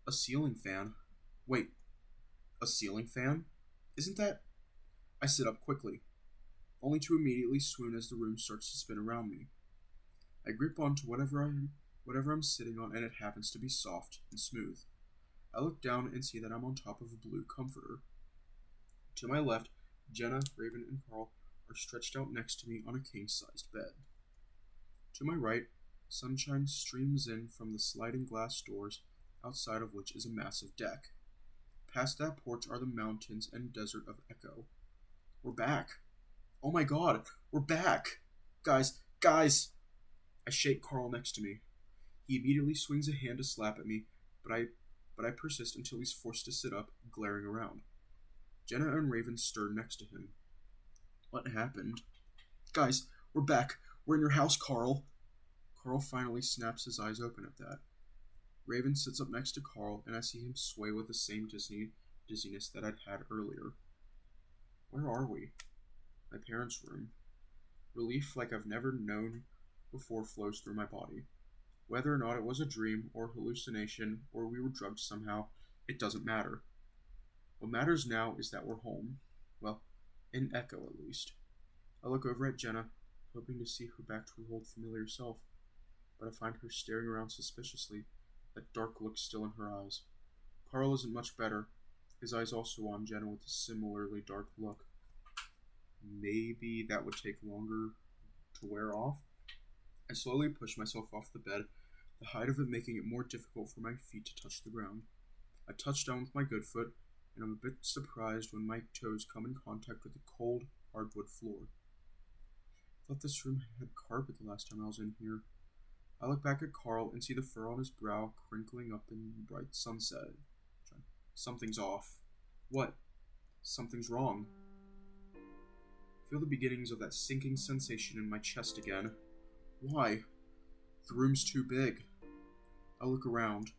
A ceiling fan. Wait, a ceiling fan? Isn't that... I sit up quickly, only to immediately swoon as the room starts to spin around me. I grip onto whatever I'm sitting on, and it happens to be soft and smooth. I look down and see that I'm on top of a blue comforter. To my left, Jenna, Raven, and Carl are stretched out next to me on a king-sized bed. To my right, sunshine streams in from the sliding glass doors, outside of which is a massive deck. Past that porch are the mountains and desert of Echo. We're back. Oh my god, we're back. Guys. I shake Carl next to me. He immediately swings a hand to slap at me, but I persist until he's forced to sit up, glaring around. Jenna and Raven stir next to him. What happened? Guys, we're back. We're in your house, Carl. Carl finally snaps his eyes open at that. Raven sits up next to Carl, and I see him sway with the same dizziness that I'd had earlier. Where are we? My parents' room. Relief like I've never known before flows through my body. Whether or not it was a dream or hallucination or we were drugged somehow, it doesn't matter. What matters now is that we're home. Well, in Echo at least. I look over at Jenna, hoping to see her back to her old familiar self, but I find her staring around suspiciously, that dark look still in her eyes. Carl isn't much better, his eyes also on Jenna with a similarly dark look. Maybe that would take longer to wear off? I slowly push myself off the bed, the height of it making it more difficult for my feet to touch the ground. I touch down with my good foot, and I'm a bit surprised when my toes come in contact with the cold, hardwood floor. I thought this room had carpet the last time I was in here. I look back at Carl and see the fur on his brow crinkling up in bright sunset. Something's off. What? Something's wrong. I feel the beginnings of that sinking sensation in my chest again. Why? The room's too big. I look around.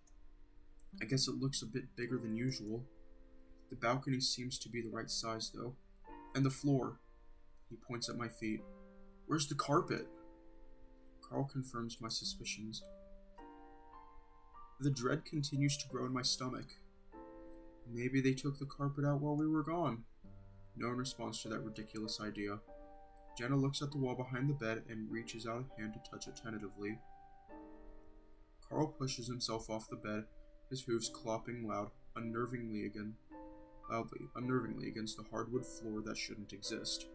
I guess it looks a bit bigger than usual. The balcony seems to be the right size, though. And the floor. He points at my feet. Where's the carpet? Carl confirms my suspicions. The dread continues to grow in my stomach. Maybe they took the carpet out while we were gone. No one responds to that ridiculous idea. Jenna looks at the wall behind the bed and reaches out a hand to touch it tentatively. Carl pushes himself off the bed, his hooves clopping unnervingly against the hardwood floor that shouldn't exist.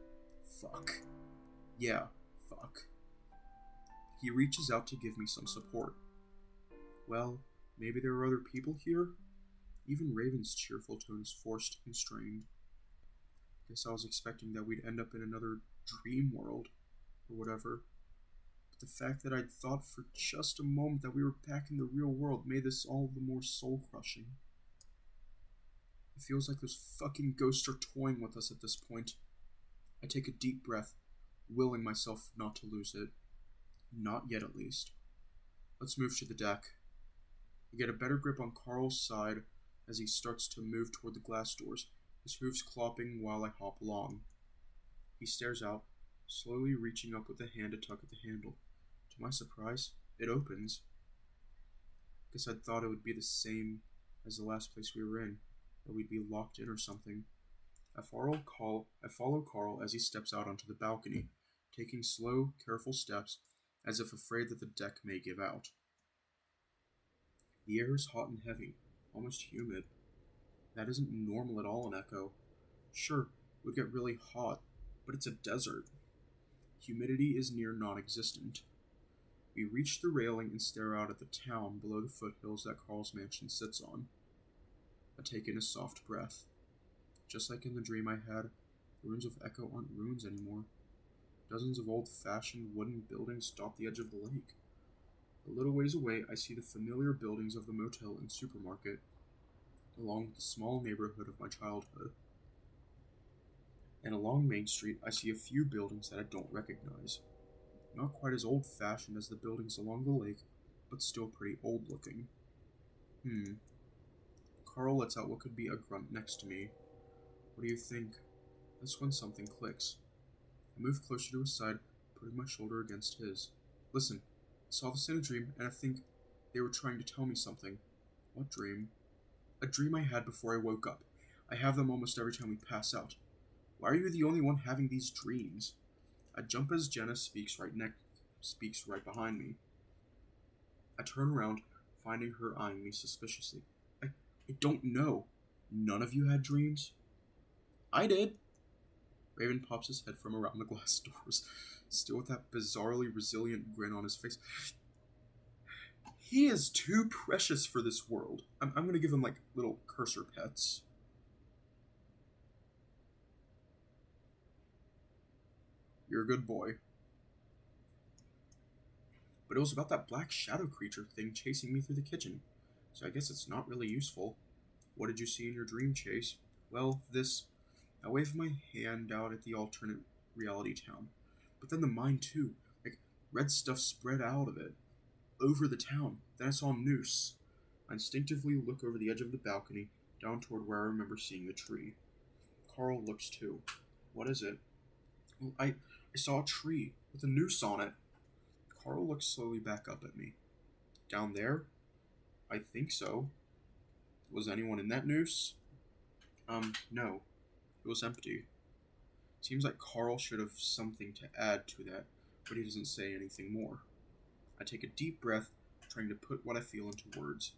Fuck. Yeah, fuck. He reaches out to give me some support. Well, maybe there are other people here? Even Raven's cheerful tone is forced and strained. Guess I was expecting that we'd end up in another dream world, or whatever. But the fact that I'd thought for just a moment that we were back in the real world made this all the more soul-crushing. It feels like those fucking ghosts are toying with us at this point. I take a deep breath, willing myself not to lose it. Not yet, at least. Let's move to the deck. I get a better grip on Carl's side as he starts to move toward the glass doors, his hooves clopping while I hop along. He stares out, slowly reaching up with a hand to tug at the handle. To my surprise, it opens. Guess I thought it would be the same as the last place we were in, that we'd be locked in or something. I follow Carl as he steps out onto the balcony, taking slow, careful steps, as if afraid that the deck may give out. The air is hot and heavy, almost humid. That isn't normal at all in Echo. Sure, it would get really hot, but it's a desert. Humidity is near non-existent. We reach the railing and stare out at the town below the foothills that Carl's mansion sits on. I take in a soft breath. Just like in the dream I had, the ruins of Echo aren't ruins anymore. Dozens of old-fashioned wooden buildings dot the edge of the lake. A little ways away, I see the familiar buildings of the motel and supermarket, along with the small neighborhood of my childhood. And along Main Street, I see a few buildings that I don't recognize. Not quite as old-fashioned as the buildings along the lake, but still pretty old-looking. Carl lets out what could be a grunt next to me. What do you think? That's when something clicks. I move closer to his side, putting my shoulder against his. Listen, I saw this in a dream, and I think they were trying to tell me something. What dream? A dream I had before I woke up. I have them almost every time we pass out. Why are you the only one having these dreams? I jump as Jenna speaks right behind me. I turn around, finding her eyeing me suspiciously. I don't know. None of you had dreams? I did. Raven pops his head from around the glass doors, still with that bizarrely resilient grin on his face. He is too precious for this world. I'm gonna give him, little cursor pets. You're a good boy. But it was about that black shadow creature thing chasing me through the kitchen, so I guess it's not really useful. What did you see in your dream, Chase? Well, this... I wave my hand out at the alternate reality town. But then the mine too. Red stuff spread out of it. Over the town. Then I saw a noose. I instinctively look over the edge of the balcony, down toward where I remember seeing the tree. Carl looks too. What is it? Well, I saw a tree with a noose on it. Carl looks slowly back up at me. Down there? I think so. Was anyone in that noose? No. It was empty. Seems like Carl should have something to add to that, but he doesn't say anything more. I take a deep breath, trying to put what I feel into words.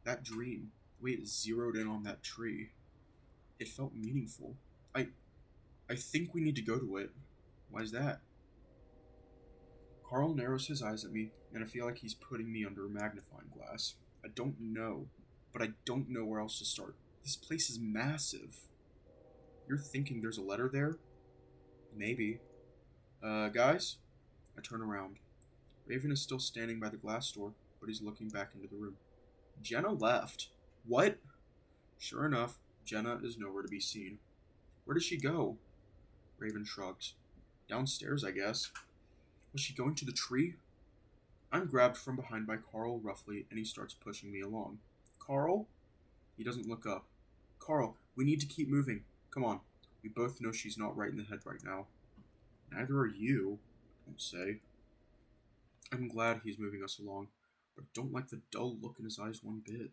That dream, the way it zeroed in on that tree, it felt meaningful. I think we need to go to it. Why's that? Carl narrows his eyes at me, and I feel like he's putting me under a magnifying glass. I don't know, but I don't know where else to start. This place is massive. You're thinking there's a letter there? Maybe. Guys? I turn around. Raven is still standing by the glass door, but he's looking back into the room. Jenna left. What? Sure enough, Jenna is nowhere to be seen. Where did she go? Raven shrugs. Downstairs, I guess. Was she going to the tree? I'm grabbed from behind by Carl roughly, and he starts pushing me along. Carl? He doesn't look up. Carl, we need to keep moving. Come on. We both know she's not right in the head right now. Neither are you, I won't say. I'm glad he's moving us along, but I don't like the dull look in his eyes one bit.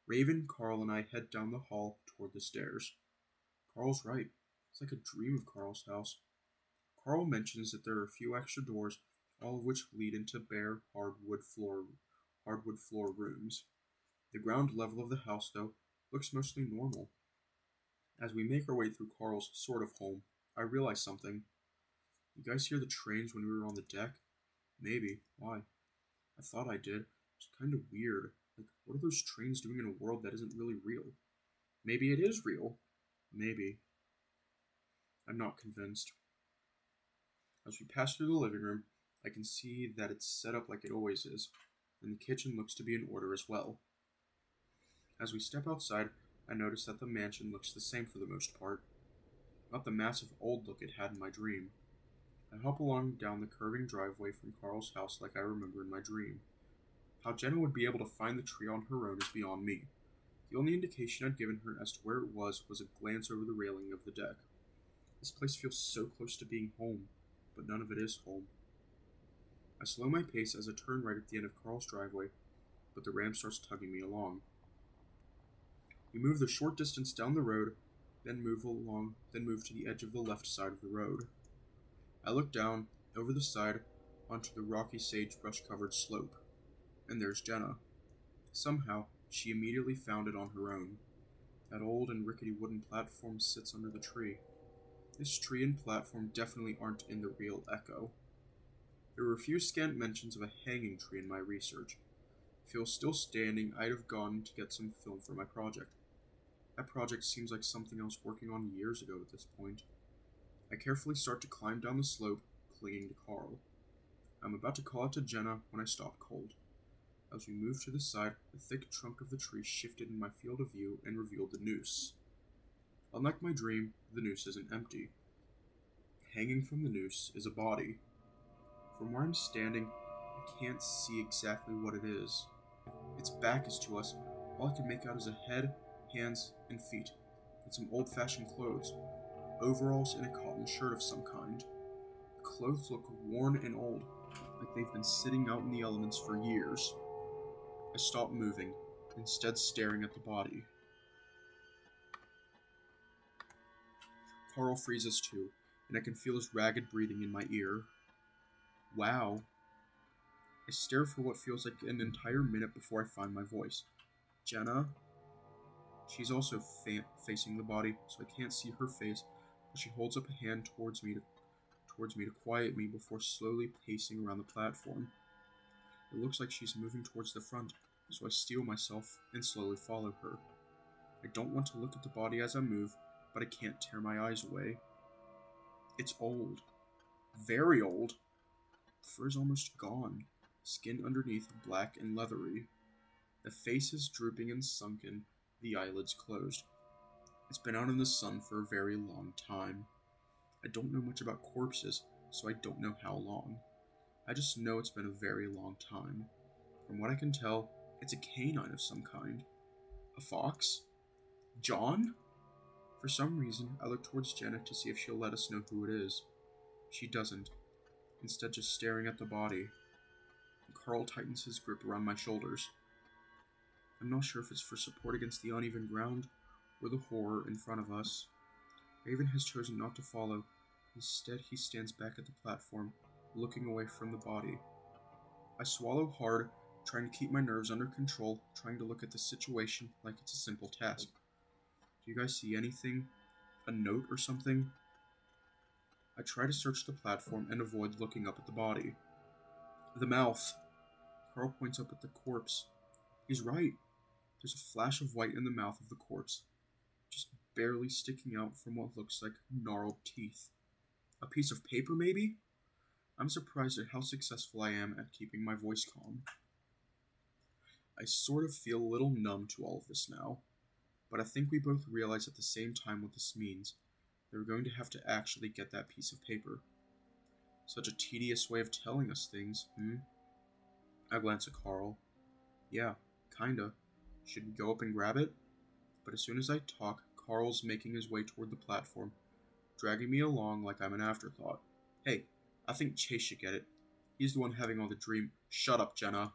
Raven, Carl, and I head down the hall toward the stairs. Carl's right. It's like a dream of Carl's house. Carl mentions that there are a few extra doors, all of which lead into bare hardwood floor rooms. The ground level of the house, though, looks mostly normal. As we make our way through Carl's sort of home, I realize something. You guys hear the trains when we were on the deck? Maybe. Why? I thought I did. It's kind of weird. Like, what are those trains doing in a world that isn't really real? Maybe it is real. Maybe. I'm not convinced. As we pass through the living room, I can see that it's set up like it always is, and the kitchen looks to be in order as well. As we step outside, I notice that the mansion looks the same for the most part, not the massive old look it had in my dream. I hop along down the curving driveway from Carl's house like I remember in my dream. How Jenna would be able to find the tree on her own is beyond me. The only indication I'd given her as to where it was a glance over the railing of the deck. This place feels so close to being home, but none of it is home. I slow my pace as I turn right at the end of Carl's driveway, but the ram starts tugging me along. We move the short distance down the road, then move to the edge of the left side of the road. I look down, over the side, onto the rocky sagebrush-covered slope, and there's Jenna. Somehow, she immediately found it on her own. That old and rickety wooden platform sits under the tree. This tree and platform definitely aren't in the real Echo. There were a few scant mentions of a hanging tree in my research. If it was still standing, I'd have gone to get some film for my project. That project seems like something I was working on years ago at this point. I carefully start to climb down the slope, clinging to Carl. I'm about to call out to Jenna when I stop cold. As we move to the side, the thick trunk of the tree shifted in my field of view and revealed the noose. Unlike my dream, the noose isn't empty. Hanging from the noose is a body. From where I'm standing, I can't see exactly what it is. Its back is to us. All I can make out is a head, hands, and feet, and some old-fashioned clothes. Overalls and a cotton shirt of some kind. The clothes look worn and old, like they've been sitting out in the elements for years. I stop moving, instead staring at the body. Carl freezes too, and I can feel his ragged breathing in my ear. Wow. I stare for what feels like an entire minute before I find my voice. Jenna? She's also facing the body, so I can't see her face, but she holds up a hand towards me to quiet me before slowly pacing around the platform. It looks like she's moving towards the front, so I steel myself and slowly follow her. I don't want to look at the body as I move, but I can't tear my eyes away. It's old. Very old. The fur is almost gone, skin underneath black and leathery. The face is drooping and sunken, the eyelids closed. It's been out in the sun for a very long time. I don't know much about corpses, so I don't know how long. I just know it's been a very long time. From what I can tell, it's a canine of some kind. A fox? John? For some reason, I look towards Jenna to see if she'll let us know who it is. She doesn't, instead just staring at the body. Carl tightens his grip around my shoulders. I'm not sure if it's for support against the uneven ground or the horror in front of us. Raven has chosen not to follow. Instead, he stands back at the platform, looking away from the body. I swallow hard, trying to keep my nerves under control, trying to look at the situation like it's a simple task. Do you guys see anything? A note or something? I try to search the platform and avoid looking up at the body. The mouth. Carl points up at the corpse. He's right. There's a flash of white in the mouth of the corpse, just barely sticking out from what looks like gnarled teeth. A piece of paper, maybe? I'm surprised at how successful I am at keeping my voice calm. I sort of feel a little numb to all of this now, but I think we both realize at the same time what this means. They're going to have to actually get that piece of paper. Such a tedious way of telling us things, I glance at Carl. Yeah, kinda. Should we go up and grab it? But as soon as I talk, Carl's making his way toward the platform, dragging me along like I'm an afterthought. Hey, I think Chase should get it. He's the one having all the dream. Shut up, Jenna.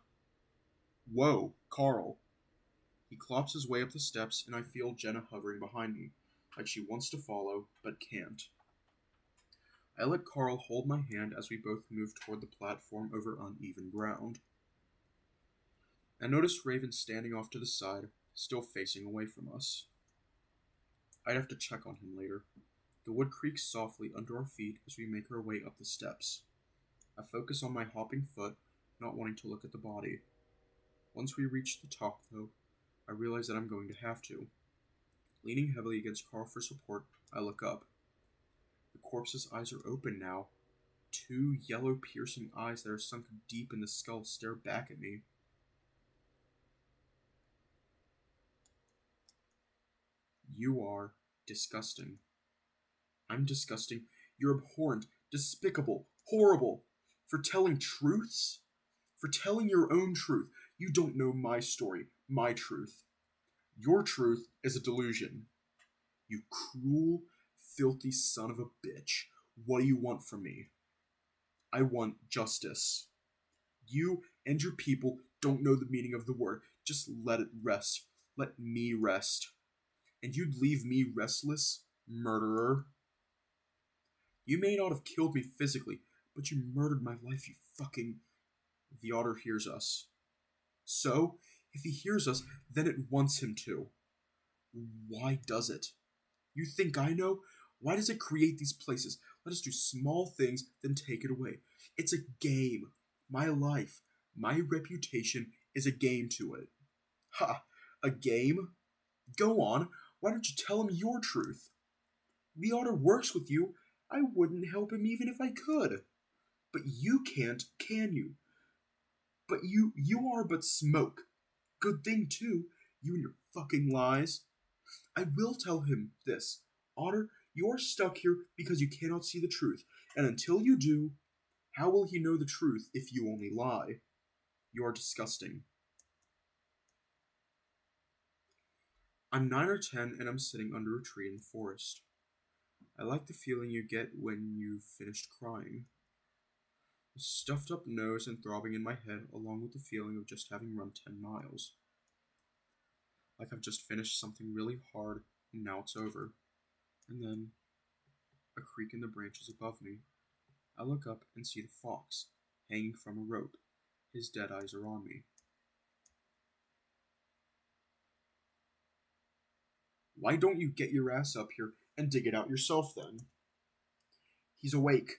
Whoa, Carl. He clops his way up the steps, and I feel Jenna hovering behind me, like she wants to follow, but can't. I let Carl hold my hand as we both move toward the platform over uneven ground. I notice Raven standing off to the side, still facing away from us. I'd have to check on him later. The wood creaks softly under our feet as we make our way up the steps. I focus on my hopping foot, not wanting to look at the body. Once we reach the top, though, I realize that I'm going to have to. Leaning heavily against Carl for support, I look up. The corpse's eyes are open now. Two yellow piercing eyes that are sunk deep in the skull stare back at me. You are disgusting. I'm disgusting. You're abhorrent, despicable, horrible. For telling truths? For telling your own truth. You don't know my story, my truth. Your truth is a delusion. You cruel, filthy son of a bitch. What do you want from me? I want justice. You and your people don't know the meaning of the word. Just let it rest. Let me rest. And you'd leave me restless, murderer? You may not have killed me physically, but you murdered my life, you fucking... The otter hears us. So, if he hears us, then it wants him to. Why does it? You think I know? Why does it create these places? Let us do small things, then take it away. It's a game. My life, my reputation is a game to it. Ha! A game? Go on. Why don't you tell him your truth? The otter works with you. I wouldn't help him even if I could. But you can't, can you? But you are but smoke. Good thing, too, you and your fucking lies. I will tell him this. Otter, you're stuck here because you cannot see the truth. And until you do, how will he know the truth if you only lie? You are disgusting. I'm 9 or 10 and I'm sitting under a tree in the forest. I like the feeling you get when you've finished crying. A stuffed up nose and throbbing in my head, along with the feeling of just having run 10 miles. Like I've just finished something really hard and now it's over. And then, a creak in the branches above me. I look up and see the fox, hanging from a rope. His dead eyes are on me. Why don't you get your ass up here and dig it out yourself then? He's awake.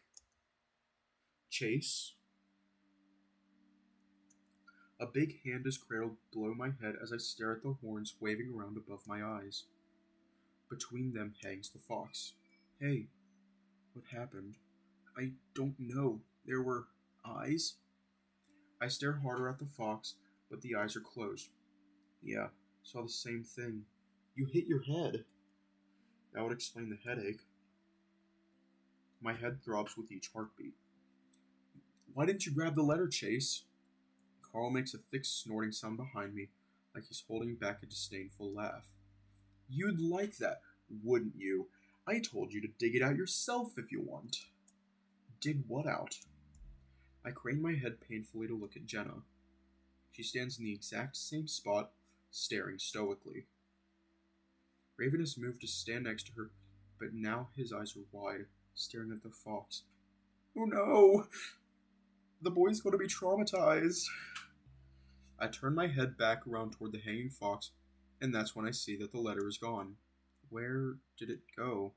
Chase? A big hand is cradled below my head as I stare at the horns waving around above my eyes. Between them hangs the fox. Hey, what happened? I don't know. There were eyes? I stare harder at the fox, but the eyes are closed. Yeah, saw the same thing. You hit your head. That would explain the headache. My head throbs with each heartbeat. Why didn't you grab the letter, Chase? Carl makes a thick snorting sound behind me, like he's holding back a disdainful laugh. You'd like that, wouldn't you? I told you to dig it out yourself if you want. Dig what out? I crane my head painfully to look at Jenna. She stands in the exact same spot, staring stoically. Raven has moved to stand next to her, but now his eyes are wide, staring at the fox. Oh no! The boy's going to be traumatized. I turn my head back around toward the hanging fox, and that's when I see that the letter is gone. Where did it go?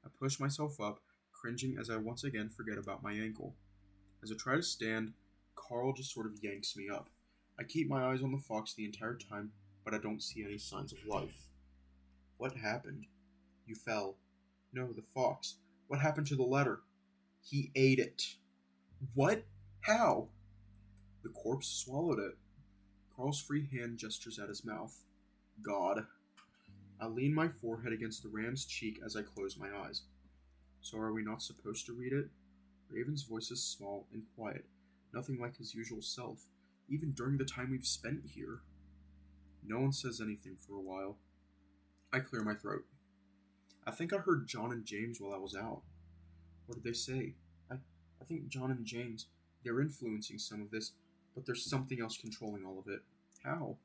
I push myself up, cringing as I once again forget about my ankle. As I try to stand, Carl just sort of yanks me up. I keep my eyes on the fox the entire time, but I don't see any signs of life. What happened? You fell. No, the fox. What happened to the letter? He ate it. What? How? The corpse swallowed it. Carl's free hand gestures at his mouth. God. I lean my forehead against the ram's cheek as I close my eyes. So are we not supposed to read it? Raven's voice is small and quiet, nothing like his usual self, even during the time we've spent here. No one says anything for a while. I clear my throat. I think I heard John and James while I was out. What did they say? I think John and James, they're influencing some of this, but there's something else controlling all of it. How?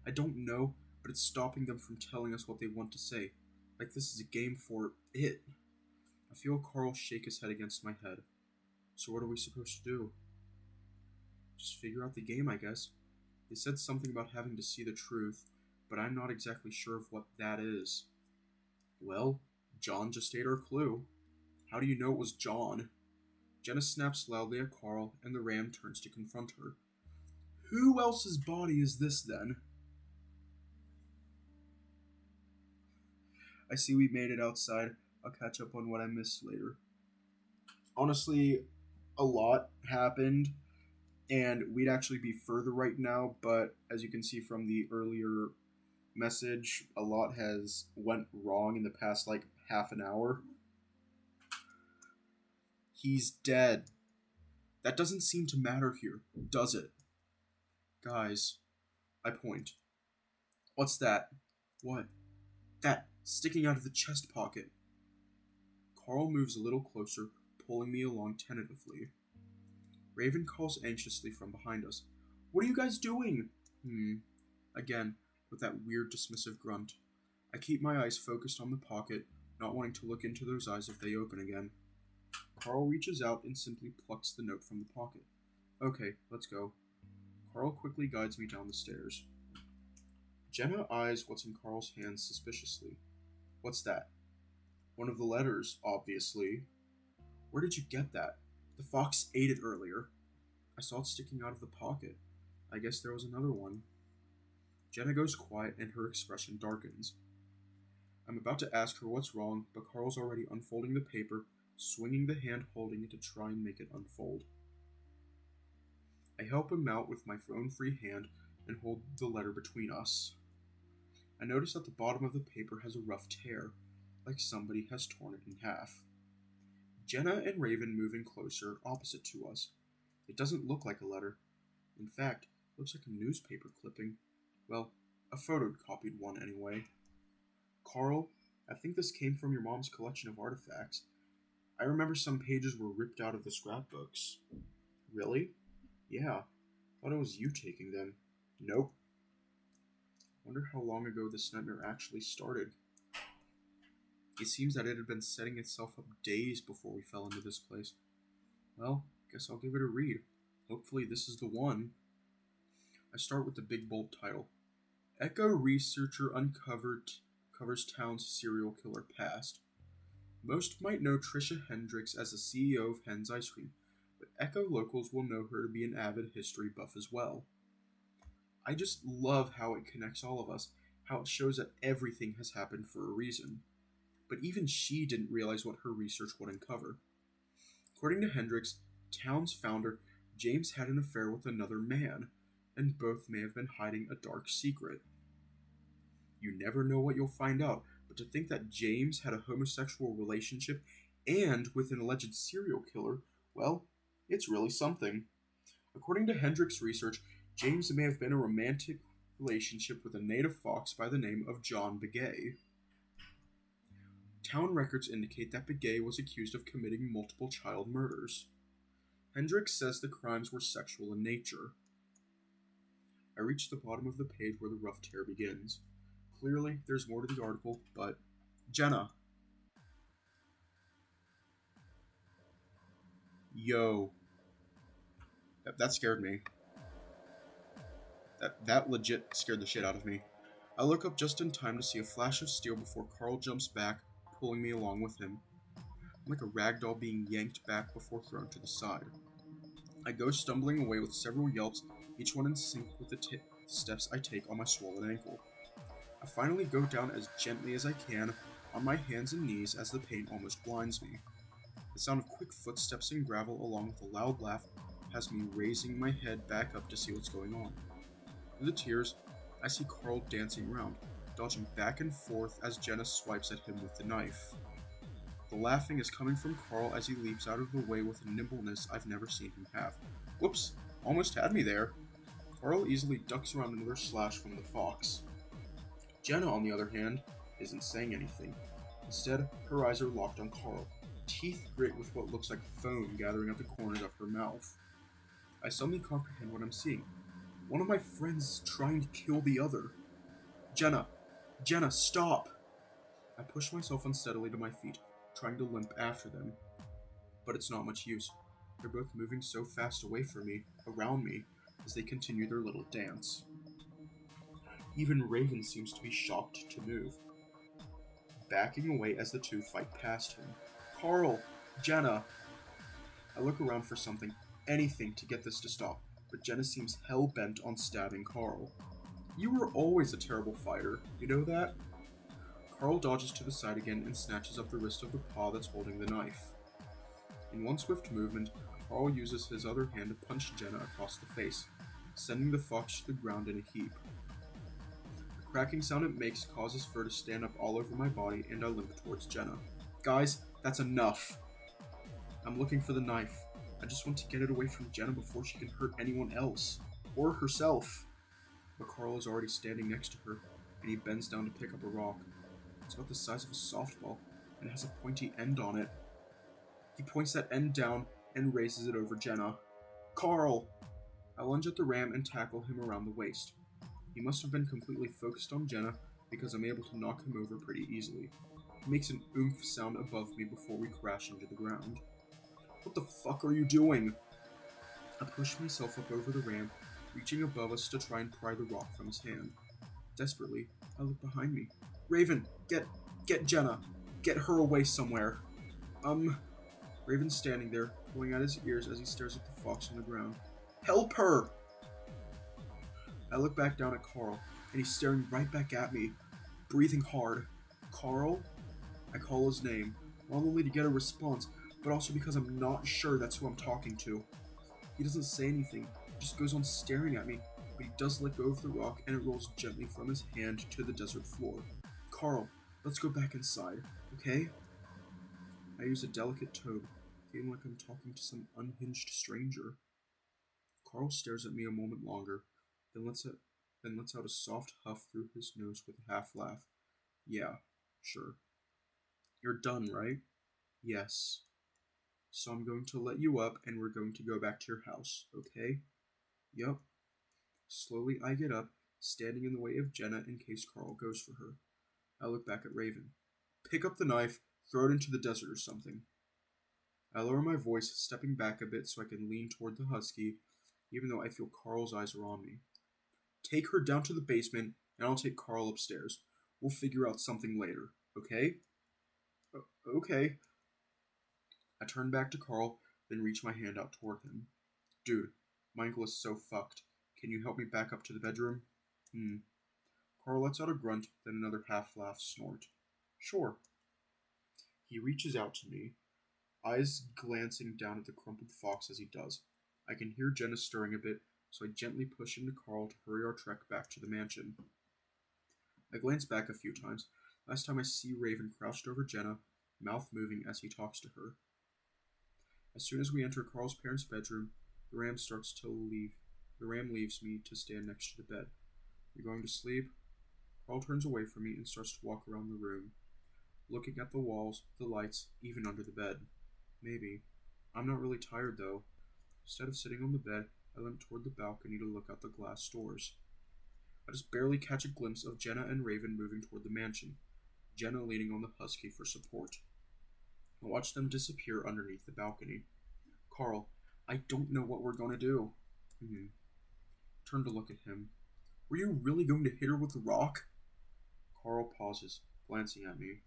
I don't know, but it's stopping them from telling us what they want to say. Like this is a game for it. I feel Carl shake his head against my head. So what are we supposed to do? Just figure out the game, I guess. They said something about having to see the truth, but I'm not exactly sure of what that is. Well, John just ate our clue. How do you know it was John? Jenna snaps loudly at Carl, and the ram turns to confront her. Who else's body is this, then? I see we made it outside. I'll catch up on what I missed later. Honestly, a lot happened, and we'd actually be further right now, but as you can see from the earlier message, a lot has went wrong in the past, half an hour. He's dead. That doesn't seem to matter here, does it? Guys, I point. What's that? What? That, sticking out of the chest pocket. Carl moves a little closer, pulling me along tentatively. Raven calls anxiously from behind us. What are you guys doing? Again, with that weird dismissive grunt. I keep my eyes focused on the pocket, not wanting to look into those eyes if they open again. Carl reaches out and simply plucks the note from the pocket. Okay, let's go. Carl quickly guides me down the stairs. Jenna eyes what's in Carl's hands suspiciously. What's that? One of the letters, obviously. Where did you get that? The fox ate it earlier. I saw it sticking out of the pocket. I guess there was another one. Jenna goes quiet and her expression darkens. I'm about to ask her what's wrong, but Carl's already unfolding the paper, swinging the hand holding it to try and make it unfold. I help him out with my phone-free hand and hold the letter between us. I notice that the bottom of the paper has a rough tear, like somebody has torn it in half. Jenna and Raven move in closer, opposite to us. It doesn't look like a letter. In fact, it looks like a newspaper clipping. Well, a photocopied one anyway. Carl, I think this came from your mom's collection of artifacts. I remember some pages were ripped out of the scrapbooks. Really? Yeah. Thought it was you taking them. Nope. Wonder how long ago this nightmare actually started. It seems that it had been setting itself up days before we fell into this place. Well, guess I'll give it a read. Hopefully this is the one. I start with the big bold title. Echo Researcher Uncovers Town's Serial Killer Past. Most might know Trisha Hendricks as the CEO of Hen's Ice Cream, but Echo locals will know her to be an avid history buff as well. I just love how it connects all of us, how it shows that everything has happened for a reason. But even she didn't realize what her research would uncover. According to Hendricks, Town's founder, James had an affair with another man, and both may have been hiding a dark secret. You never know what you'll find out, but to think that James had a homosexual relationship and with an alleged serial killer, well, it's really something. According to Hendricks' research, James may have been a romantic relationship with a native fox by the name of John Begay. Town records indicate that Begay was accused of committing multiple child murders. Hendricks says the crimes were sexual in nature. I reach the bottom of the page where the rough tear begins. Clearly, there's more to the article, but... Jenna! Yo. That scared me. That legit scared the shit out of me. I look up just in time to see a flash of steel before Carl jumps back, pulling me along with him. I'm like a ragdoll being yanked back before thrown to the side. I go stumbling away with several yelps, each one in sync with the steps I take on my swollen ankle. I finally go down as gently as I can, on my hands and knees as the pain almost blinds me. The sound of quick footsteps in gravel along with a loud laugh has me raising my head back up to see what's going on. Through the tears, I see Carl dancing around, dodging back and forth as Jenna swipes at him with the knife. The laughing is coming from Carl as he leaps out of the way with a nimbleness I've never seen him have. Whoops, almost had me there. Carl easily ducks around another slash from the fox. Jenna, on the other hand, isn't saying anything. Instead, her eyes are locked on Carl, teeth grit with what looks like foam gathering at the corners of her mouth. I suddenly comprehend what I'm seeing. One of my friends is trying to kill the other. Jenna! Jenna, stop! I push myself unsteadily to my feet, trying to limp after them. But it's not much use. They're both moving so fast away from me, around me, as they continue their little dance. Even Raven seems to be shocked to move, backing away as the two fight past him. Carl! Jenna! I look around for something, anything to get this to stop, but Jenna seems hell-bent on stabbing Carl. You were always a terrible fighter, you know that? Carl dodges to the side again and snatches up the wrist of the paw that's holding the knife. In one swift movement, Carl uses his other hand to punch Jenna across the face, sending the fox to the ground in a heap. The cracking sound it makes causes fur to stand up all over my body, and I limp towards Jenna. Guys, that's enough! I'm looking for the knife. I just want to get it away from Jenna before she can hurt anyone else. Or herself. But Carl is already standing next to her, and he bends down to pick up a rock. It's about the size of a softball, and it has a pointy end on it. He points that end down and raises it over Jenna. Carl! I lunge at the ram and tackle him around the waist. He must have been completely focused on Jenna, because I'm able to knock him over pretty easily. He makes an oomph sound above me before we crash into the ground. What the fuck are you doing? I push myself up over the ram, reaching above us to try and pry the rock from his hand. Desperately, I look behind me. Raven, get Jenna. Get her away somewhere. Raven's standing there, pulling out his ears as he stares at the fox on the ground. Help her! I look back down at Carl, and he's staring right back at me, breathing hard. Carl? I call his name, not only to get a response, but also because I'm not sure that's who I'm talking to. He doesn't say anything, he just goes on staring at me, but he does let go of the rock and it rolls gently from his hand to the desert floor. Carl, let's go back inside, okay? I use a delicate tone, feeling like I'm talking to some unhinged stranger. Carl stares at me a moment longer, then lets out a soft huff through his nose with a half laugh. Yeah, sure. You're done, right? Yes. So I'm going to let you up and we're going to go back to your house, okay? Yup. Slowly I get up, standing in the way of Jenna in case Carl goes for her. I look back at Raven. Pick up the knife, throw it into the desert or something. I lower my voice, stepping back a bit so I can lean toward the husky, even though I feel Carl's eyes are on me. Take her down to the basement, and I'll take Carl upstairs. We'll figure out something later, okay? Okay. I turn back to Carl, then reach my hand out toward him. Dude, my ankle is so fucked. Can you help me back up to the bedroom? Carl lets out a grunt, then another half-laugh snort. Sure. He reaches out to me, eyes glancing down at the crumpled fox as he does. I can hear Jenna stirring a bit, so I gently push into Carl to hurry our trek back to the mansion. I glance back a few times. Last time I see Raven crouched over Jenna, mouth moving as he talks to her. As soon as we enter Carl's parents' bedroom, the ram leaves me to stand next to the bed. You going to sleep? Carl turns away from me and starts to walk around the room, looking at the walls, the lights, even under the bed. Maybe. I'm not really tired, though. Instead of sitting on the bed, I limp toward the balcony to look out the glass doors. I just barely catch a glimpse of Jenna and Raven moving toward the mansion, Jenna leaning on the husky for support. I watch them disappear underneath the balcony. Carl, I don't know what we're going to do. Turn to look at him. Were you really going to hit her with a rock? Carl pauses, glancing at me.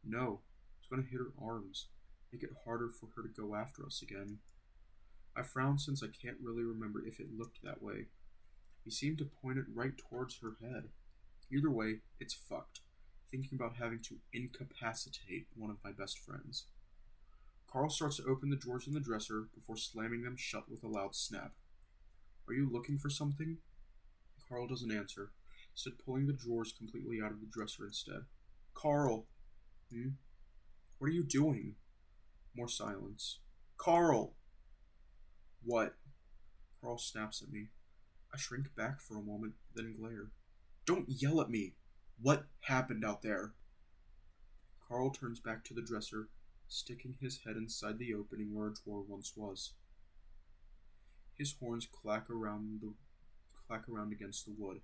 No, I was going to hit her arms, make it harder for her to go after us again. I frown since I can't really remember if it looked that way. He seemed to point it right towards her head. Either way, it's fucked, thinking about having to incapacitate one of my best friends. Carl starts to open the drawers in the dresser before slamming them shut with a loud snap. Are you looking for something? Carl doesn't answer, instead pulling the drawers completely out of the dresser instead. Carl! What are you doing? More silence. Carl! What? Carl snaps at me. I shrink back for a moment, then glare. Don't yell at me! What happened out there? Carl turns back to the dresser, sticking his head inside the opening where a drawer once was. His horns clack around the clack around against the wood.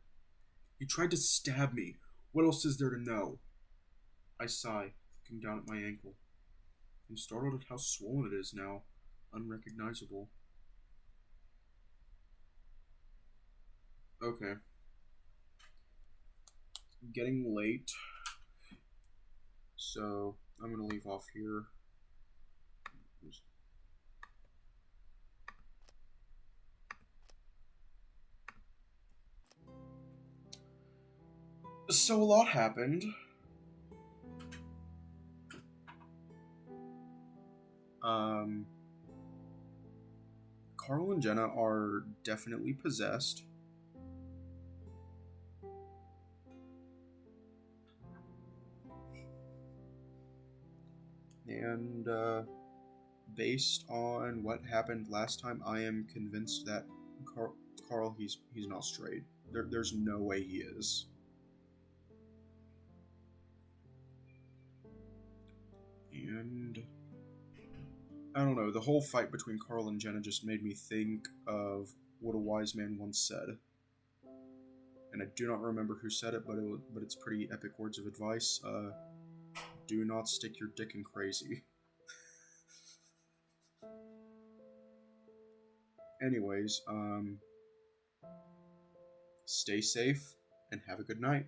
He tried to stab me. What else is there to know? I sigh, looking down at my ankle. I'm startled at how swollen it is now, unrecognizable. Okay. Getting late. So, I'm gonna leave off here. So, a lot happened. Um, Carl and Jenna are definitely possessed. And, based on what happened last time, I am convinced that Carl, he's not straight. There's no way he is. And I don't know, the whole fight between Carl and Jenna just made me think of what a wise man once said. And I do not remember who said it, but it's pretty epic words of advice. Do not stick your dick in crazy. Anyways, stay safe and have a good night.